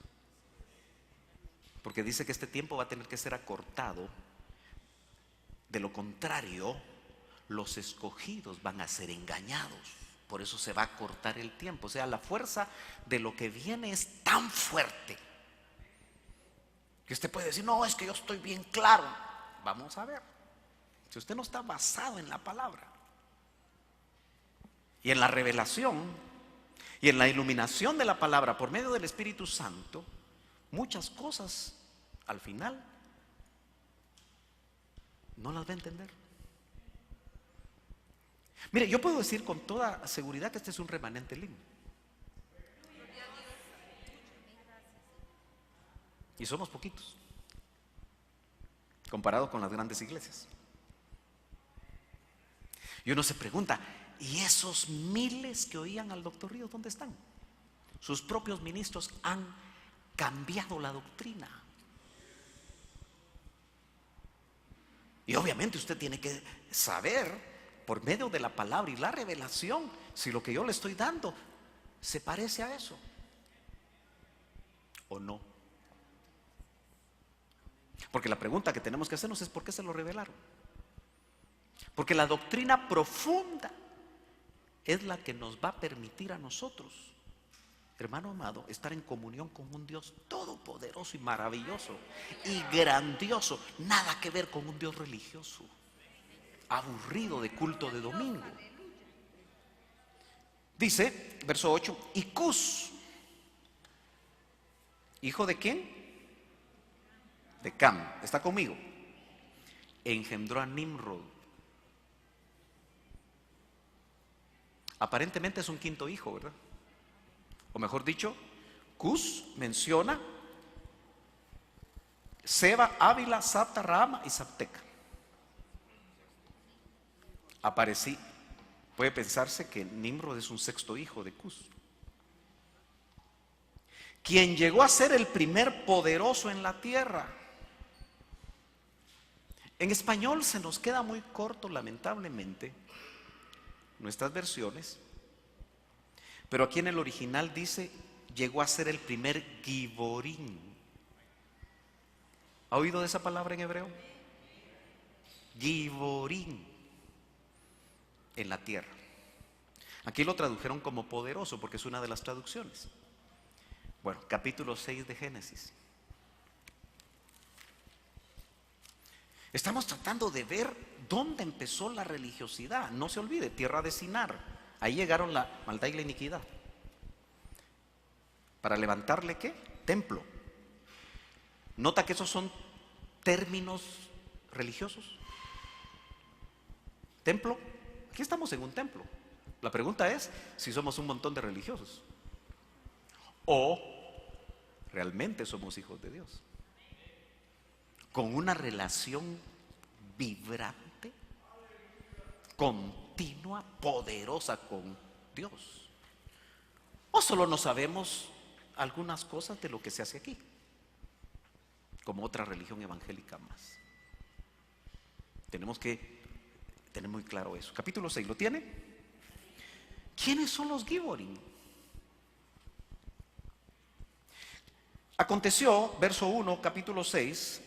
Porque dice que este tiempo va a tener que ser acortado. De lo contrario, los escogidos van a ser engañados. Por eso se va a cortar el tiempo. O sea, la fuerza de lo que viene es tan fuerte que usted puede decir, no, es que yo estoy bien claro. Vamos a ver. Si usted no está basado en la palabra y en la revelación y en la iluminación de la palabra por medio del Espíritu Santo, muchas cosas al final no las va a entender. Mire, yo puedo decir con toda seguridad que este es un remanente lindo. Y somos poquitos comparado con las grandes iglesias. Y uno se pregunta, ¿y esos miles que oían al doctor Ríos dónde están? Sus propios ministros han cambiado la doctrina. Y obviamente usted tiene que saber por medio de la palabra y la revelación si lo que yo le estoy dando se parece a eso o no. Porque la pregunta que tenemos que hacernos es ¿por qué se lo revelaron? Porque la doctrina profunda es la que nos va a permitir a nosotros, hermano amado, estar en comunión con un Dios todopoderoso y maravilloso y grandioso. Nada que ver con un Dios religioso, aburrido de culto de domingo. Dice, verso 8, y Cus, ¿hijo de quién? De Cam. ¿Está conmigo? Engendró a Nimrod. Aparentemente es un quinto hijo, ¿verdad? O mejor dicho, Cus menciona Seba, Ávila, Sabta, Rahama y Sabteca. Puede pensarse que Nimrod es un sexto hijo de Cus, quien llegó a ser el primer poderoso en la tierra. En español se nos queda muy corto, lamentablemente, nuestras versiones, pero aquí en el original dice, llegó a ser el primer Giborín. ¿Ha oído de esa palabra en hebreo? Giborín. En la tierra. Aquí lo tradujeron como poderoso porque es una de las traducciones. Bueno, capítulo 6 de Génesis. Estamos tratando de ver dónde empezó la religiosidad. No se olvide, tierra de Sinar. Ahí llegaron la maldad y la iniquidad. ¿Para levantarle qué? Templo. Nota que esos son términos religiosos. Templo. Aquí estamos en un templo. La pregunta es si somos un montón de religiosos o realmente somos hijos de Dios, con una relación vibrante, continua, poderosa con Dios. O solo nos sabemos algunas cosas de lo que se hace aquí, como otra religión evangélica más. Tenemos que tener muy claro eso. Capítulo 6, ¿lo tiene? ¿Quiénes son los Giborim? Aconteció, verso 1, capítulo 6.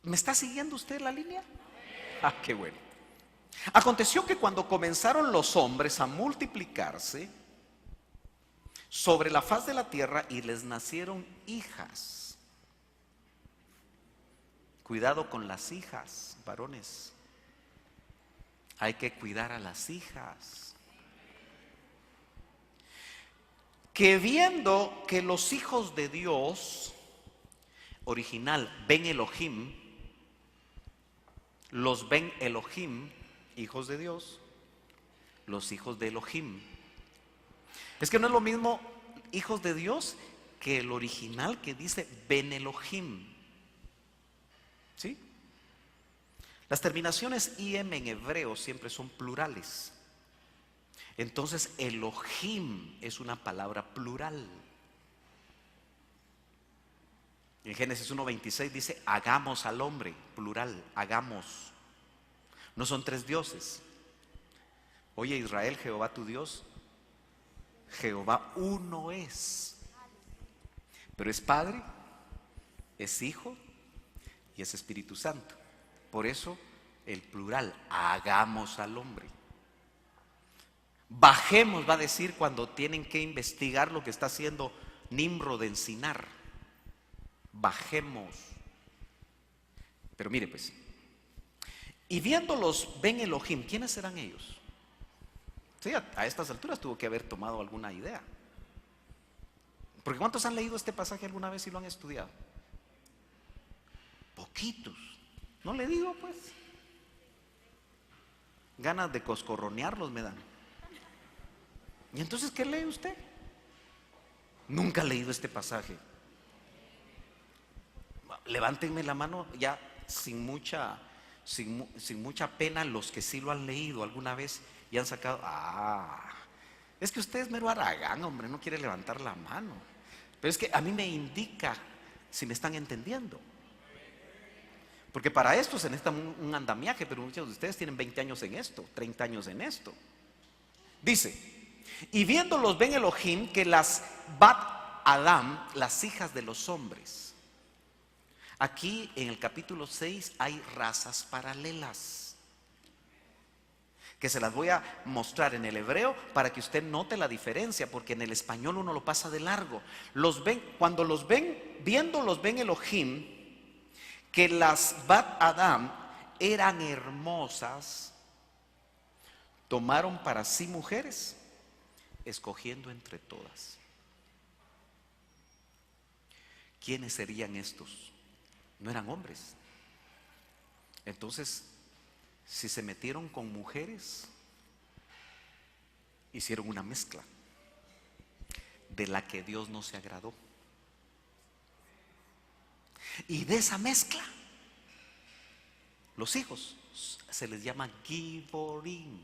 ¿Me está siguiendo usted la línea? Ah, qué bueno. Aconteció que cuando comenzaron los hombres a multiplicarse sobre la faz de la tierra y les nacieron hijas. Cuidado con las hijas, varones. Hay que cuidar a las hijas. Que viendo que los hijos de Dios, original, Ben Elohim, los Ben Elohim, hijos de Dios, los hijos de Elohim. Es que no es lo mismo hijos de Dios que el original que dice Ben Elohim. ¿Sí? Las terminaciones IM en hebreo siempre son plurales. Entonces Elohim es una palabra plural. En Génesis 1:26 dice hagamos al hombre, plural, hagamos. No son tres dioses. Oye Israel, Jehová tu Dios, Jehová uno es. Pero es Padre, es Hijo y es Espíritu Santo. Por eso el plural, hagamos al hombre. Bajemos, va a decir cuando tienen que investigar lo que está haciendo Nimrod en Sinar. Bajemos. Pero mire pues, y viéndolos Ben Elohim, ¿quiénes serán ellos? Sí, a estas alturas tuvo que haber tomado alguna idea. Porque ¿cuántos han leído este pasaje alguna vez y lo han estudiado? Poquitos. No le digo pues. Ganas de coscorronearlos me dan. ¿Y entonces qué lee usted? Nunca ha leído este pasaje. Levántenme la mano ya sin mucha pena los que sí lo han leído alguna vez y han sacado. Es que usted es mero haragán, hombre, no quiere levantar la mano. Pero es que a mí me indica si me están entendiendo. Porque para esto se necesita un andamiaje, pero muchos de ustedes tienen 20 años en esto, 30 años en esto. Dice, y viéndolos Ben Elohim que las Bat Adam, las hijas de los hombres. Aquí en el capítulo 6 hay razas paralelas que se las voy a mostrar en el hebreo para que usted note la diferencia, porque en el español uno lo pasa de largo. Cuando los ven, viendo los Ben Elohim que las Bat Adam eran hermosas, tomaron para sí mujeres, escogiendo entre todas. ¿Quiénes serían estos? No eran hombres. Entonces, si se metieron con mujeres, hicieron una mezcla de la que Dios no se agradó. Y de esa mezcla, los hijos se les llama Giborim.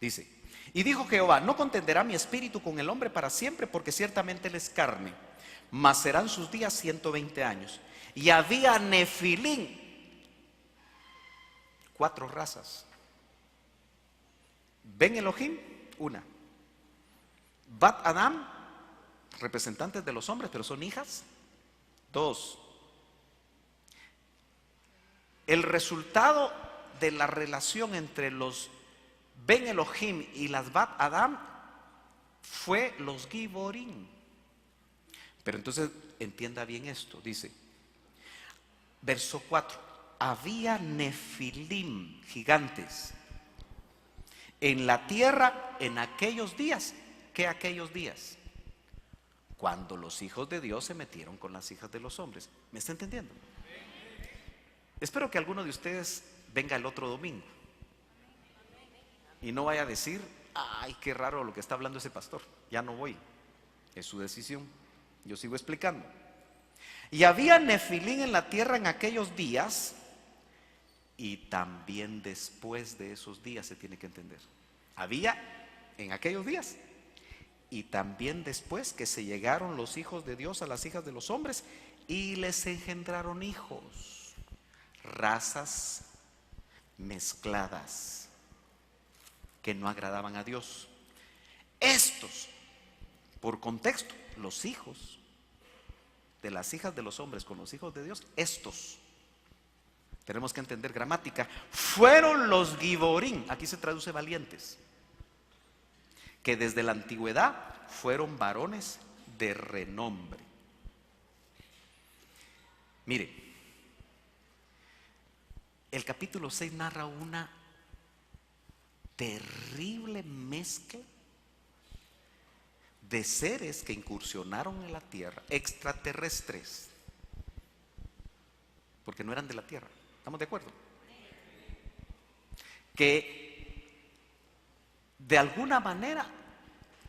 Dice, y dijo Jehová, no contenderá mi espíritu con el hombre para siempre, porque ciertamente él es carne, mas serán sus días 120 años. Y había Nefilín, 4 razas. Ben Elohim, una. Bat Adam, representantes de los hombres, pero son hijas, 2. El resultado de la relación entre los Ben Elohim y las Bat Adam fue los Giborim. Pero entonces entienda bien esto, dice, verso 4, había Nefilim, gigantes, en la tierra en aquellos días. ¿Qué aquellos días? Cuando los hijos de Dios se metieron con las hijas de los hombres. ¿Me está entendiendo? Espero que alguno de ustedes venga el otro domingo y no vaya a decir, ay, qué raro lo que está hablando ese pastor, ya no voy. Es su decisión, yo sigo explicando. Y había Nefilín en la tierra en aquellos días, y también después de esos días se tiene que entender. Había en aquellos días y también después que se llegaron los hijos de Dios a las hijas de los hombres y les engendraron hijos, razas mezcladas que no agradaban a Dios. Estos, por contexto, los hijos de las hijas de los hombres con los hijos de Dios, estos, tenemos que entender gramática, fueron los Giborim, aquí se traduce valientes, que desde la antigüedad fueron varones de renombre. Mire, el capítulo 6 narra una terrible mezcla de seres que incursionaron en la tierra, extraterrestres, porque no eran de la tierra. ¿Estamos de acuerdo? Que de alguna manera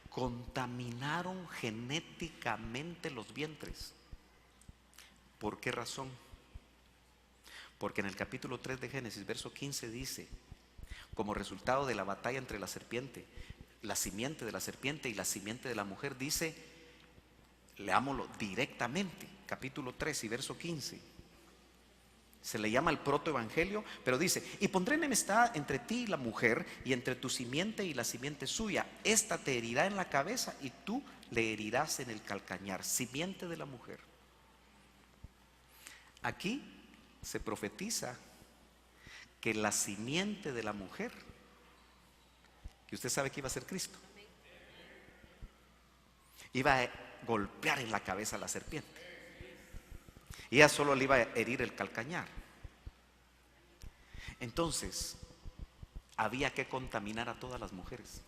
contaminaron genéticamente los vientres. ¿Por qué razón? Porque en el capítulo 3 de Génesis, verso 15 dice, como resultado de la batalla entre la serpiente, la simiente de la serpiente y la simiente de la mujer, dice, leámoslo directamente, capítulo 3 y verso 15. Se le llama el protoevangelio, pero dice, y pondré enemistad entre ti y la mujer, y entre tu simiente y la simiente suya. Esta te herirá en la cabeza y tú le herirás en el calcañar. Simiente de la mujer. Aquí se profetiza que la simiente de la mujer, que usted sabe que iba a ser Cristo, iba a golpear en la cabeza a la serpiente. Y ella solo le iba a herir el calcañar. Entonces, había que contaminar a todas las mujeres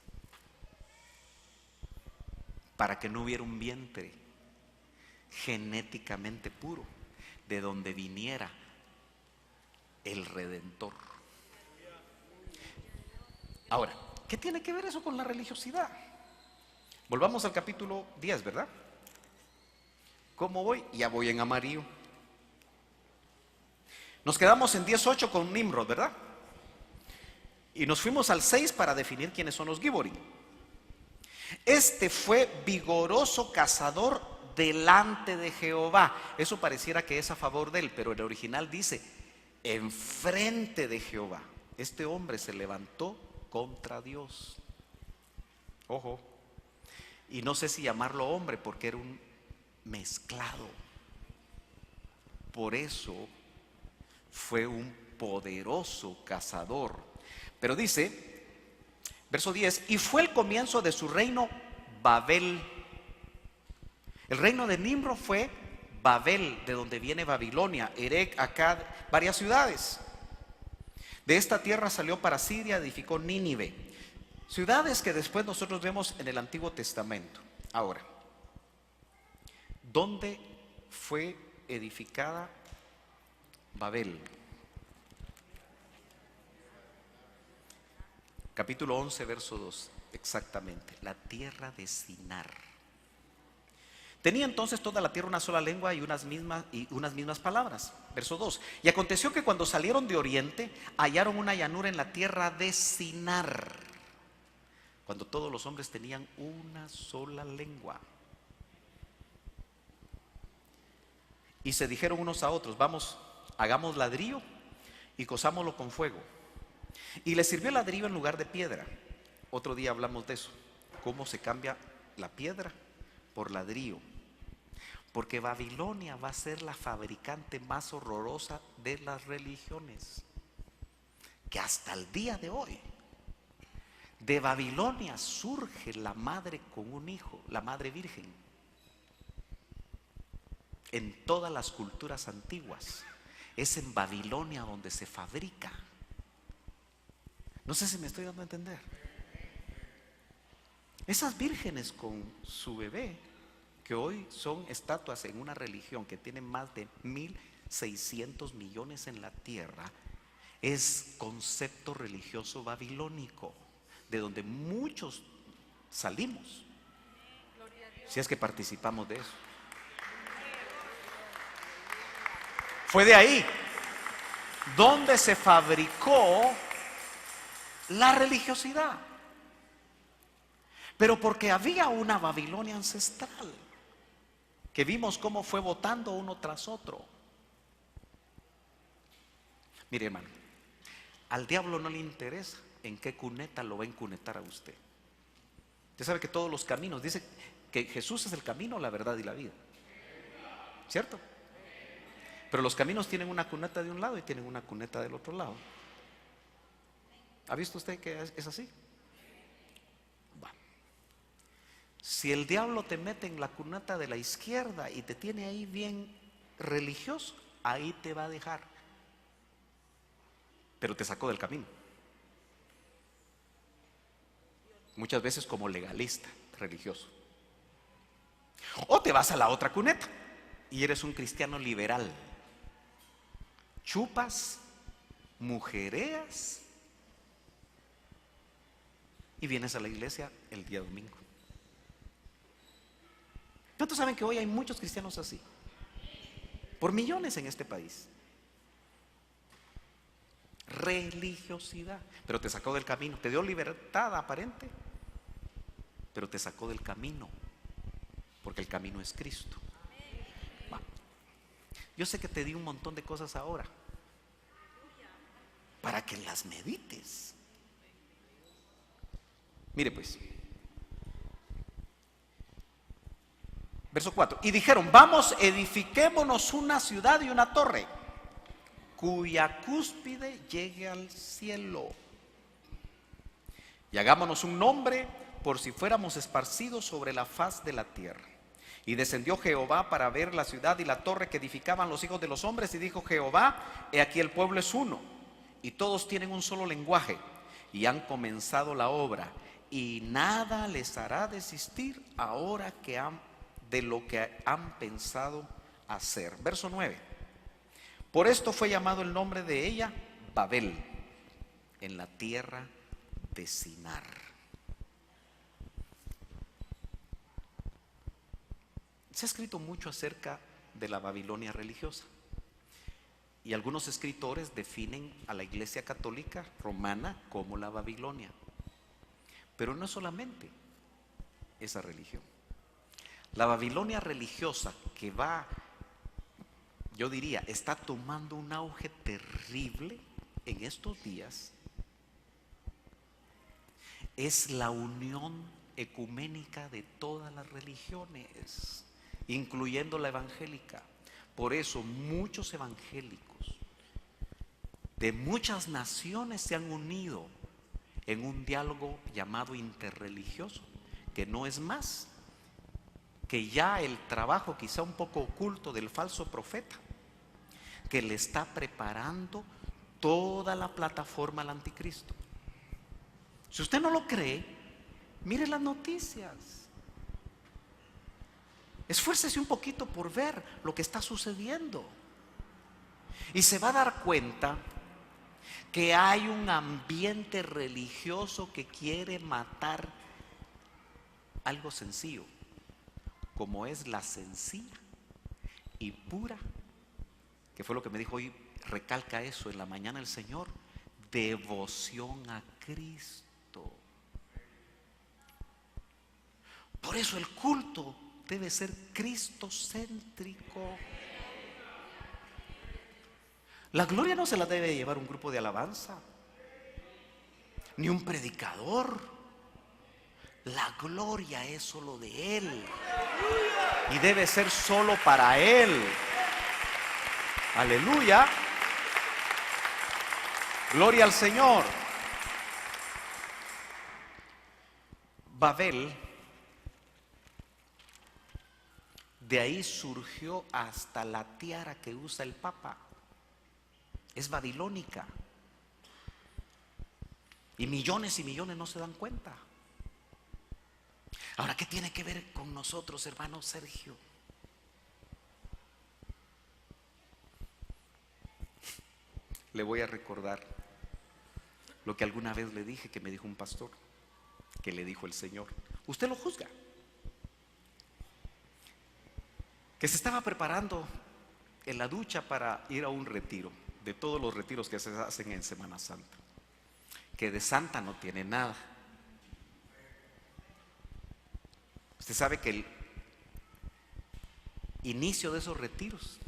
para que no hubiera un vientre genéticamente puro de donde viniera el Redentor. Ahora, ¿qué tiene que ver eso con la religiosidad? Volvamos al capítulo 10, ¿verdad? ¿Cómo voy? Ya voy en amarillo. Nos quedamos en 10:8 con Nimrod, ¿verdad? Y nos fuimos al 6 para definir quiénes son los Giborim. Este fue vigoroso cazador delante de Jehová. Eso pareciera que es a favor de él, pero el original dice, enfrente de Jehová. Este hombre se levantó contra Dios. Ojo. Y no sé si llamarlo hombre porque era un mezclado. Por eso fue un poderoso cazador. Pero dice, verso 10, y fue el comienzo de su reino Babel. El reino de Nimrod fue Babel, de donde viene Babilonia, Erec, Akkad, varias ciudades. De esta tierra salió para Siria, edificó Nínive. Ciudades que después nosotros vemos en el Antiguo Testamento. Ahora, ¿dónde fue edificada Babel? Capítulo 11, verso 2, exactamente, la tierra de Sinar. Tenía entonces toda la tierra una sola lengua y unas mismas palabras. Verso 2, y aconteció que cuando salieron de oriente, hallaron una llanura en la tierra de Sinar, cuando todos los hombres tenían una sola lengua. Y se dijeron unos a otros, vamos, hagamos ladrillo y cozámoslo con fuego. Y les sirvió el ladrillo en lugar de piedra. Otro día hablamos de eso, cómo se cambia la piedra por ladrillo. Porque Babilonia va a ser la fabricante más horrorosa de las religiones, que hasta el día de hoy de Babilonia surge la madre con un hijo, la madre virgen. En todas las culturas antiguas es en Babilonia donde se fabrica. No sé si me estoy dando a entender. Esas vírgenes con su bebé, que hoy son estatuas en una religión que tiene más de 1.600 millones en la tierra, es concepto religioso babilónico, de donde muchos salimos, si es que participamos de eso. Fue de ahí donde se fabricó la religiosidad. pero porque había una Babilonia ancestral que vimos cómo fue botando uno tras otro. Mire, hermano, al diablo no le interesa en qué cuneta lo va a encunetar a usted. Usted sabe que todos los caminos, dice que Jesús es el camino, la verdad y la vida, ¿cierto? Pero los caminos tienen una cuneta de un lado y tienen una cuneta del otro lado. ¿Ha visto usted que es así? Va. Si el diablo te mete en la cuneta de la izquierda y te tiene ahí bien religioso, ahí te va a dejar. Pero te sacó del camino. Muchas veces como legalista, religioso. O te vas a la otra cuneta y eres un cristiano liberal. Chupas, mujereas y vienes a la iglesia el día domingo. ¿Cuántos saben que hoy hay muchos cristianos así? Por millones en este país. Religiosidad, pero te sacó del camino, te dio libertad aparente, pero te sacó del camino, porque el camino es Cristo. Va. Yo sé que te di un montón de cosas ahora para que las medites. Mire pues, verso 4, y dijeron: vamos, edifiquémonos una ciudad y una torre cuya cúspide llegue al cielo, y hagámonos un nombre por si fuéramos esparcidos sobre la faz de la tierra. Y descendió Jehová para ver la ciudad y la torre que edificaban los hijos de los hombres, y dijo Jehová: he aquí el pueblo es uno, y todos tienen un solo lenguaje, y han comenzado la obra, y nada les hará desistir ahora que de lo que han pensado hacer. Verso 9. Por esto fue llamado el nombre de ella Babel, en la tierra de Sinar. Se ha escrito mucho acerca de la Babilonia religiosa, y algunos escritores definen a la Iglesia Católica Romana como la Babilonia. Pero no es solamente esa religión. La Babilonia religiosa que yo diría, está tomando un auge terrible en estos días, es la unión ecuménica de todas las religiones, incluyendo la evangélica. Por eso muchos evangélicos de muchas naciones se han unido en un diálogo llamado interreligioso, que no es más que ya el trabajo quizá un poco oculto del falso profeta, que le está preparando toda la plataforma al anticristo. Si usted no lo cree, mire las noticias, esfuércese un poquito por ver lo que está sucediendo, y se va a dar cuenta que hay un ambiente religioso que quiere matar algo sencillo, como es la sencilla y pura, que fue lo que me dijo hoy, recalca eso en la mañana el Señor, devoción a Cristo. Por eso el culto debe ser cristocéntrico. La gloria no se la debe llevar un grupo de alabanza, ni un predicador. La gloria es solo de Él y debe ser solo para Él. Aleluya. Gloria al Señor. Babel, de ahí surgió hasta la tiara que usa el Papa. Es babilónica. Y millones no se dan cuenta. Ahora, ¿qué tiene que ver con nosotros, hermano Sergio? Le voy a recordar lo que alguna vez le dije, que me dijo un pastor, que le dijo el Señor. Usted lo juzga. Que se estaba preparando en la ducha para ir a un retiro, de todos los retiros que se hacen en Semana Santa, que de santa no tiene nada. Usted sabe que el inicio de esos retiros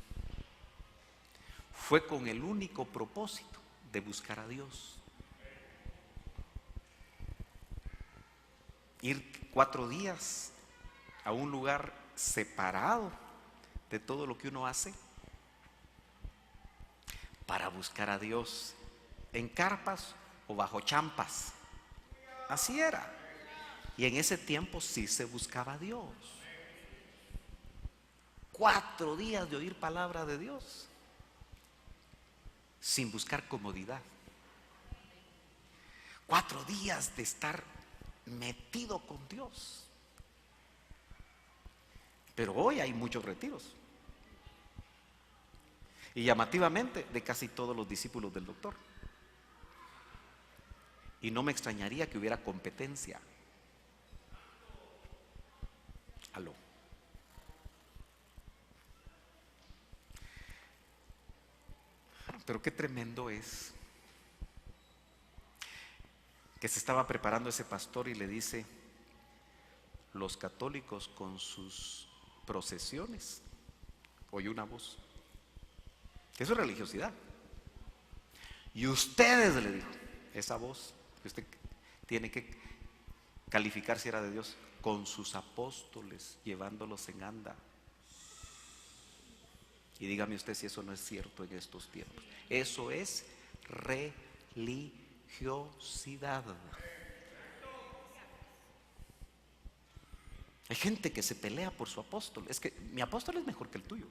fue con el único propósito de buscar a Dios. Ir 4 días a un lugar separado de todo lo que uno hace para buscar a Dios en carpas o bajo champas. Así era. Y en ese tiempo sí se buscaba a Dios. 4 días de oír palabra de Dios sin buscar comodidad. 4 días de estar metido con Dios. Pero hoy hay muchos retiros. Y llamativamente de casi todos los discípulos del doctor. Y no me extrañaría que hubiera competencia. Aló. Pero qué tremendo es que se estaba preparando ese pastor y le dice: los católicos con sus procesiones. Oye una voz. Eso es religiosidad. Y ustedes, le dijo, esa voz que usted tiene que calificar si era de Dios, con sus apóstoles llevándolos en anda. Y dígame usted si eso no es cierto en estos tiempos. Eso es religiosidad. Hay gente que se pelea por su apóstol. Es que mi apóstol es mejor que el tuyo.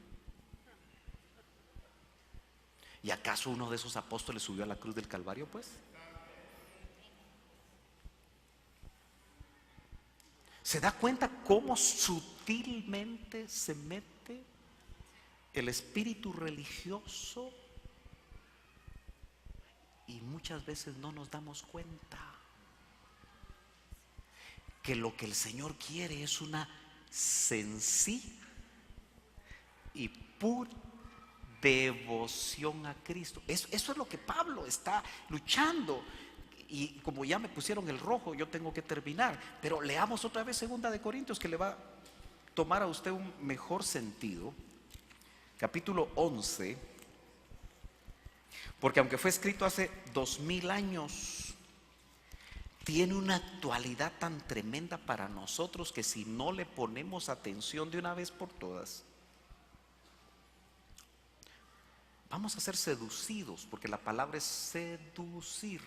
¿Y acaso uno de esos apóstoles subió a la cruz del Calvario, pues? ¿Se da cuenta cómo sutilmente se mete el espíritu religioso? Y muchas veces no nos damos cuenta que lo que el Señor quiere es una sencilla y pura devoción a Cristo. Eso es lo que Pablo está luchando. Y como ya me pusieron el rojo, yo tengo que terminar. Pero leamos otra vez 2 de Corintios, que le va a tomar a usted un mejor sentido. Capítulo 11. Porque aunque fue escrito hace 2000 años, tiene una actualidad tan tremenda para nosotros que si no le ponemos atención de una vez por todas, vamos a ser seducidos, porque la palabra es seducir.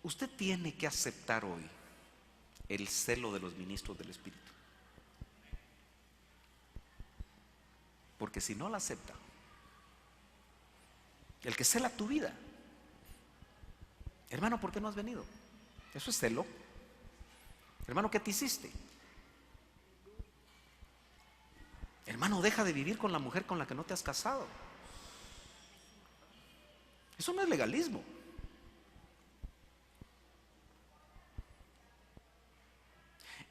Usted tiene que aceptar hoy el celo de los ministros del Espíritu. Porque si no la acepta, el que cela tu vida, hermano, ¿por qué no has venido? Eso es celo. Hermano, ¿qué te hiciste? Hermano, deja de vivir con la mujer con la que no te has casado. Eso no es legalismo.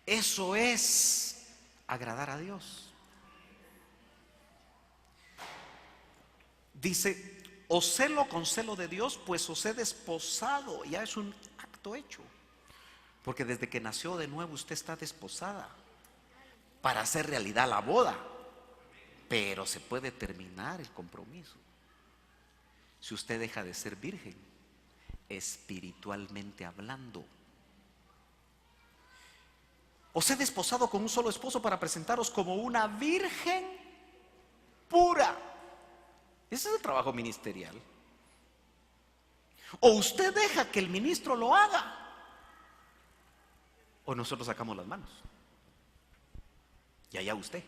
Eso es agradar a Dios. Dice: os celo con celo de Dios, pues os he desposado. Ya es un acto hecho. Porque desde que nació de nuevo usted está desposada para hacer realidad la boda. Pero se puede terminar el compromiso si usted deja de ser virgen, espiritualmente hablando. Os he desposado con un solo esposo para presentaros como una virgen pura. Ese es el trabajo ministerial. O usted deja que el ministro lo haga, o nosotros sacamos las manos. Y allá usted.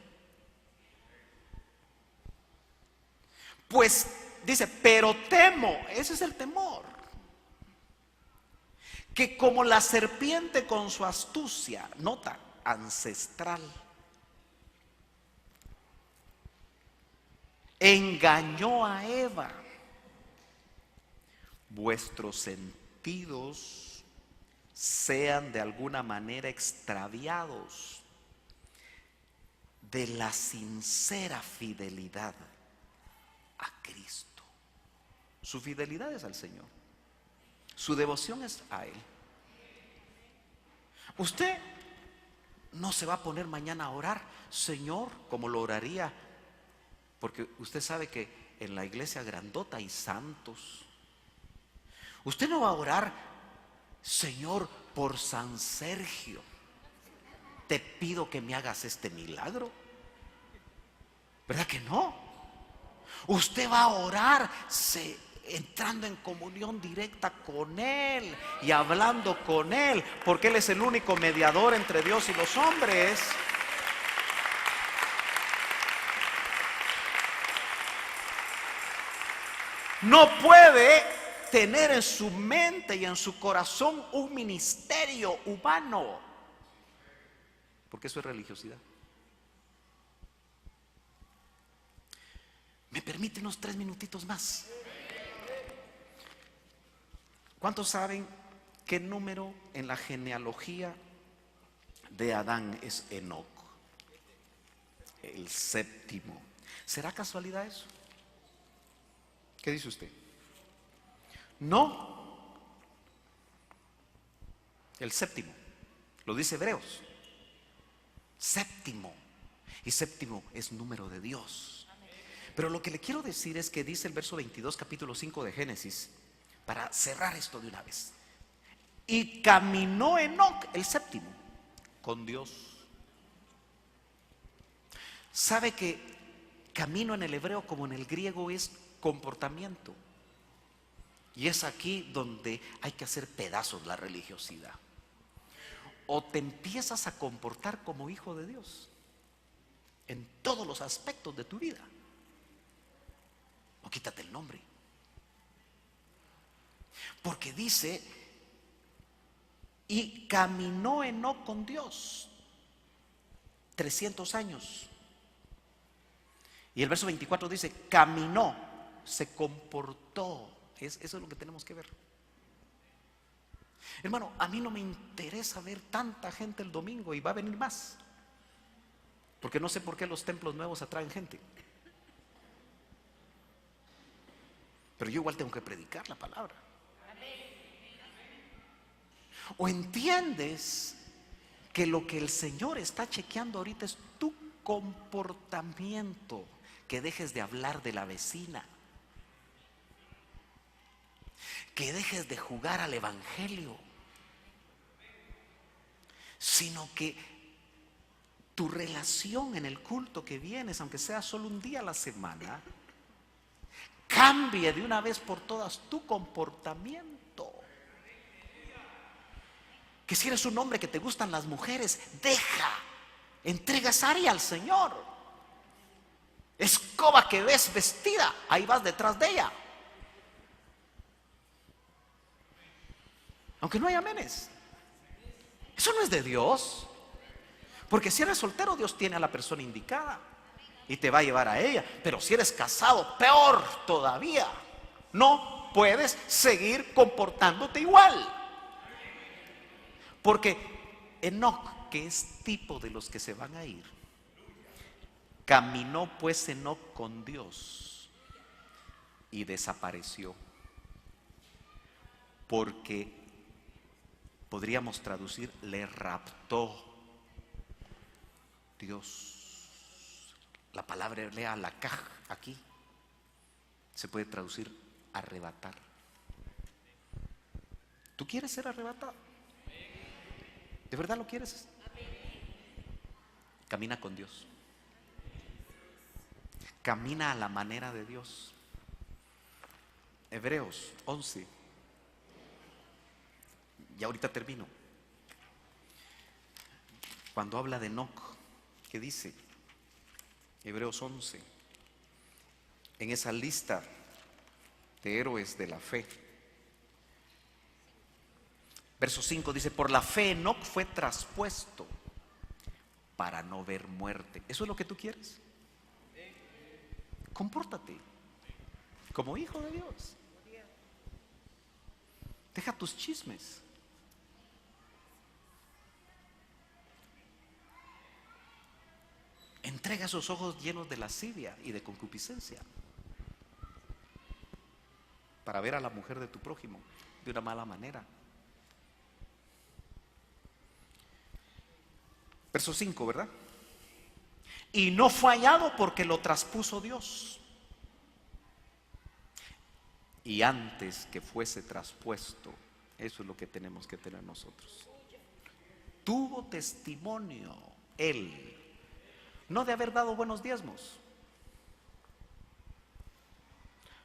Pues dice: pero temo, ese es el temor, que como la serpiente con su astucia, nota, ancestral, engañó a Eva, vuestros sentidos sean de alguna manera extraviados de la sincera fidelidad a Cristo. Su fidelidad es al Señor, su devoción es a Él. Usted no se va a poner mañana a orar, Señor, como lo oraría, porque usted sabe que en la iglesia grandota hay santos. Usted no va a orar, Señor, por San Sergio, te pido que me hagas este milagro. ¿Verdad que no? Usted va a orar entrando en comunión directa con Él y hablando con Él, porque Él es el único mediador entre Dios y los hombres. No puede tener en su mente y en su corazón un ministerio humano, porque eso es religiosidad. ¿Me permite unos 3 minutitos más? ¿Cuántos saben qué número en la genealogía de Adán es Enoc? El séptimo. ¿Será casualidad eso? ¿Qué dice usted? No. El séptimo. Lo dice Hebreos. Séptimo. Y séptimo es número de Dios. Pero lo que le quiero decir es que dice el verso 22, capítulo 5 de Génesis, para cerrar esto de una vez. Y caminó Enoc, el séptimo, con Dios. ¿Sabe que camino en el hebreo como en el griego es comportamiento? Y es aquí donde hay que hacer pedazos la religiosidad. O te empiezas a comportar como hijo de Dios en todos los aspectos de tu vida, o quítate el nombre. Porque dice, y caminó Enoc con Dios 300 años. Y el verso 24 dice, caminó, se comportó. Eso es lo que tenemos que ver. Hermano, a mí no me interesa ver tanta gente el domingo, y va a venir más, porque no sé por qué los templos nuevos atraen gente. Pero yo igual tengo que predicar la palabra. O entiendes que lo que el Señor está chequeando ahorita es tu comportamiento, que dejes de hablar de la vecina, que dejes de jugar al evangelio, sino que tu relación en el culto que vienes, aunque sea solo un día a la semana, cambie de una vez por todas tu comportamiento. Que si eres un hombre que te gustan las mujeres, entrega esa área al Señor. Escoba que ves vestida, ahí vas detrás de ella, aunque no haya amenes. Eso no es de Dios. Porque si eres soltero, Dios tiene a la persona indicada y te va a llevar a ella. Pero si eres casado, peor todavía, no puedes seguir comportándote igual. Porque Enoc, que es tipo de los que se van a ir, caminó pues Enoc con Dios y desapareció. Porque podríamos traducir, le raptó Dios. La palabra hebrea lakaj aquí se puede traducir arrebatar. ¿Tú quieres ser arrebatado? ¿De verdad lo quieres? Camina con Dios. Camina a la manera de Dios. Hebreos 11. Y ahorita termino. Cuando habla de Enoc, ¿qué dice? Hebreos 11. En esa lista de héroes de la fe. Verso 5 dice, por la fe Enoc fue traspuesto para no ver muerte. ¿Eso es lo que tú quieres? Compórtate como hijo de Dios. Deja tus chismes. Entrega esos ojos llenos de lascivia y de concupiscencia para ver a la mujer de tu prójimo de una mala manera. Verso 5, ¿verdad? Y no fue hallado porque lo traspuso Dios. Y antes que fuese traspuesto, eso es lo que tenemos que tener nosotros. Tuvo testimonio él, no de haber dado buenos diezmos,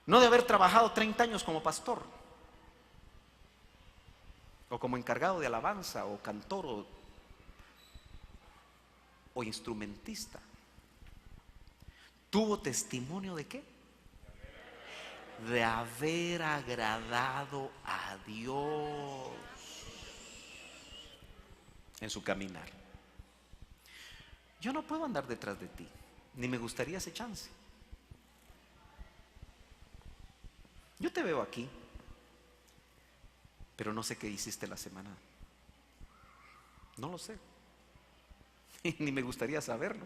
no de haber trabajado 30 años como pastor, o como encargado de alabanza, o cantor, o instrumentista. ¿Tuvo testimonio de qué? De haber agradado a Dios en su caminar. Yo no puedo andar detrás de ti, ni me gustaría ese chance. Yo te veo aquí, pero no sé qué hiciste la semana. No lo sé. Ni me gustaría saberlo,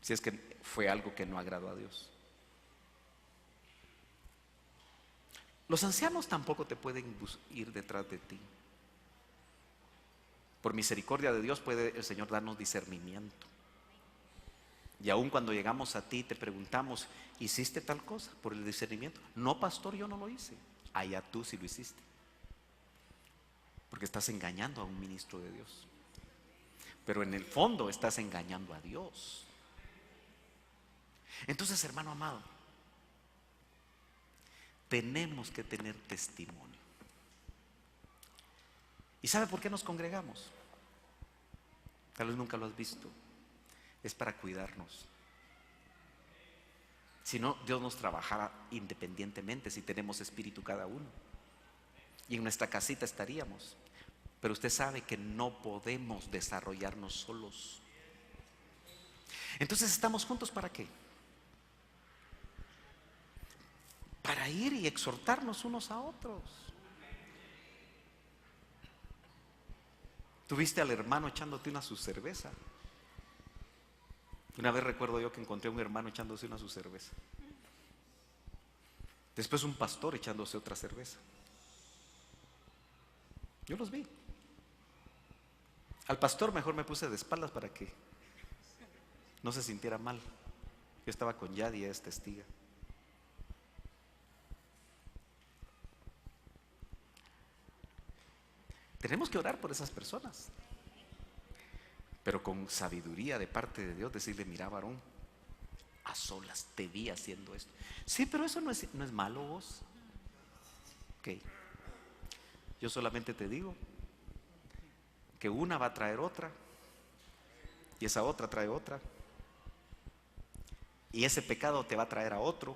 si es que fue algo que no agradó a Dios. Los ancianos tampoco te pueden ir detrás de ti. Por misericordia de Dios puede el Señor darnos discernimiento. Y aun cuando llegamos a ti te preguntamos, ¿hiciste tal cosa? Por el discernimiento. No, pastor, yo no lo hice. Allá tú sí lo hiciste. Porque estás engañando a un ministro de Dios. Pero en el fondo estás engañando a Dios. Entonces, hermano amado, tenemos que tener testimonio. ¿Y sabe por qué nos congregamos? Tal vez nunca lo has visto. Es para cuidarnos. Si no, Dios nos trabajara independientemente, si tenemos espíritu cada uno. Y en nuestra casita estaríamos. Pero usted sabe que no podemos desarrollarnos solos. Entonces, ¿estamos juntos para qué? Para ir y exhortarnos unos a otros. ¿Tuviste al hermano echándote una su cerveza? Una vez recuerdo yo que encontré a un hermano echándose una su cerveza. Después un pastor echándose otra cerveza. Yo los vi. Al pastor mejor me puse de espaldas para que no se sintiera mal. Yo estaba con Yadi, ella es testiga. Tenemos que orar por esas personas, pero con sabiduría de parte de Dios, decirle, mira, varón, a solas te vi haciendo esto. Sí, pero eso no es malo, vos. Ok. Yo solamente te digo que una va a traer otra, y esa otra trae otra, y ese pecado te va a traer a otro,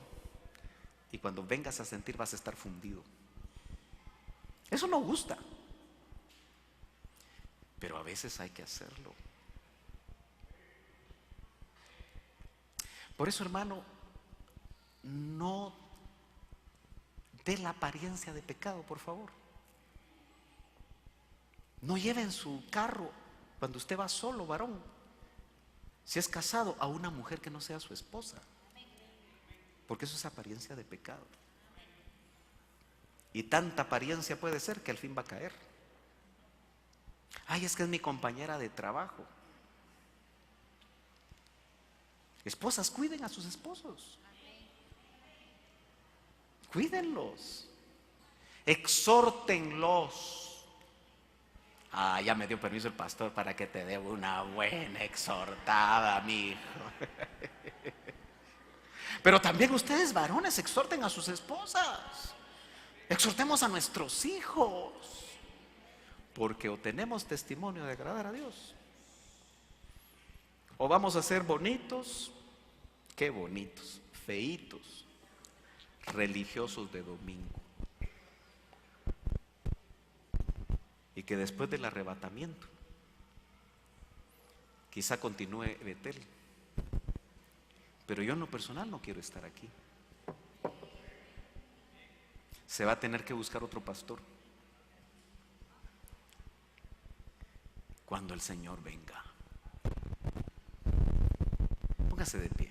y cuando vengas a sentir vas a estar fundido. Eso no gusta, pero a veces hay que hacerlo. Por eso, hermano, no dé la apariencia de pecado, por favor. No lleve en su carro, cuando usted va solo, varón, si es casado, a una mujer que no sea su esposa, porque eso es apariencia de pecado. Y tanta apariencia puede ser que al fin va a caer. Ay, es que es mi compañera de trabajo. Esposas, cuiden a sus esposos. Cuídenlos. Exhórtenlos. Ah, ya me dio permiso el pastor para que te dé una buena exhortada, mi hijo. Pero también ustedes, varones, exhorten a sus esposas. Exhortemos a nuestros hijos. Porque o tenemos testimonio de agradar a Dios, o vamos a ser bonitos, qué bonitos, feitos, religiosos de domingo. Y que después del arrebatamiento, quizá continúe Betel. Pero yo en lo personal no quiero estar aquí. Se va a tener que buscar otro pastor cuando el Señor venga. Póngase de pie.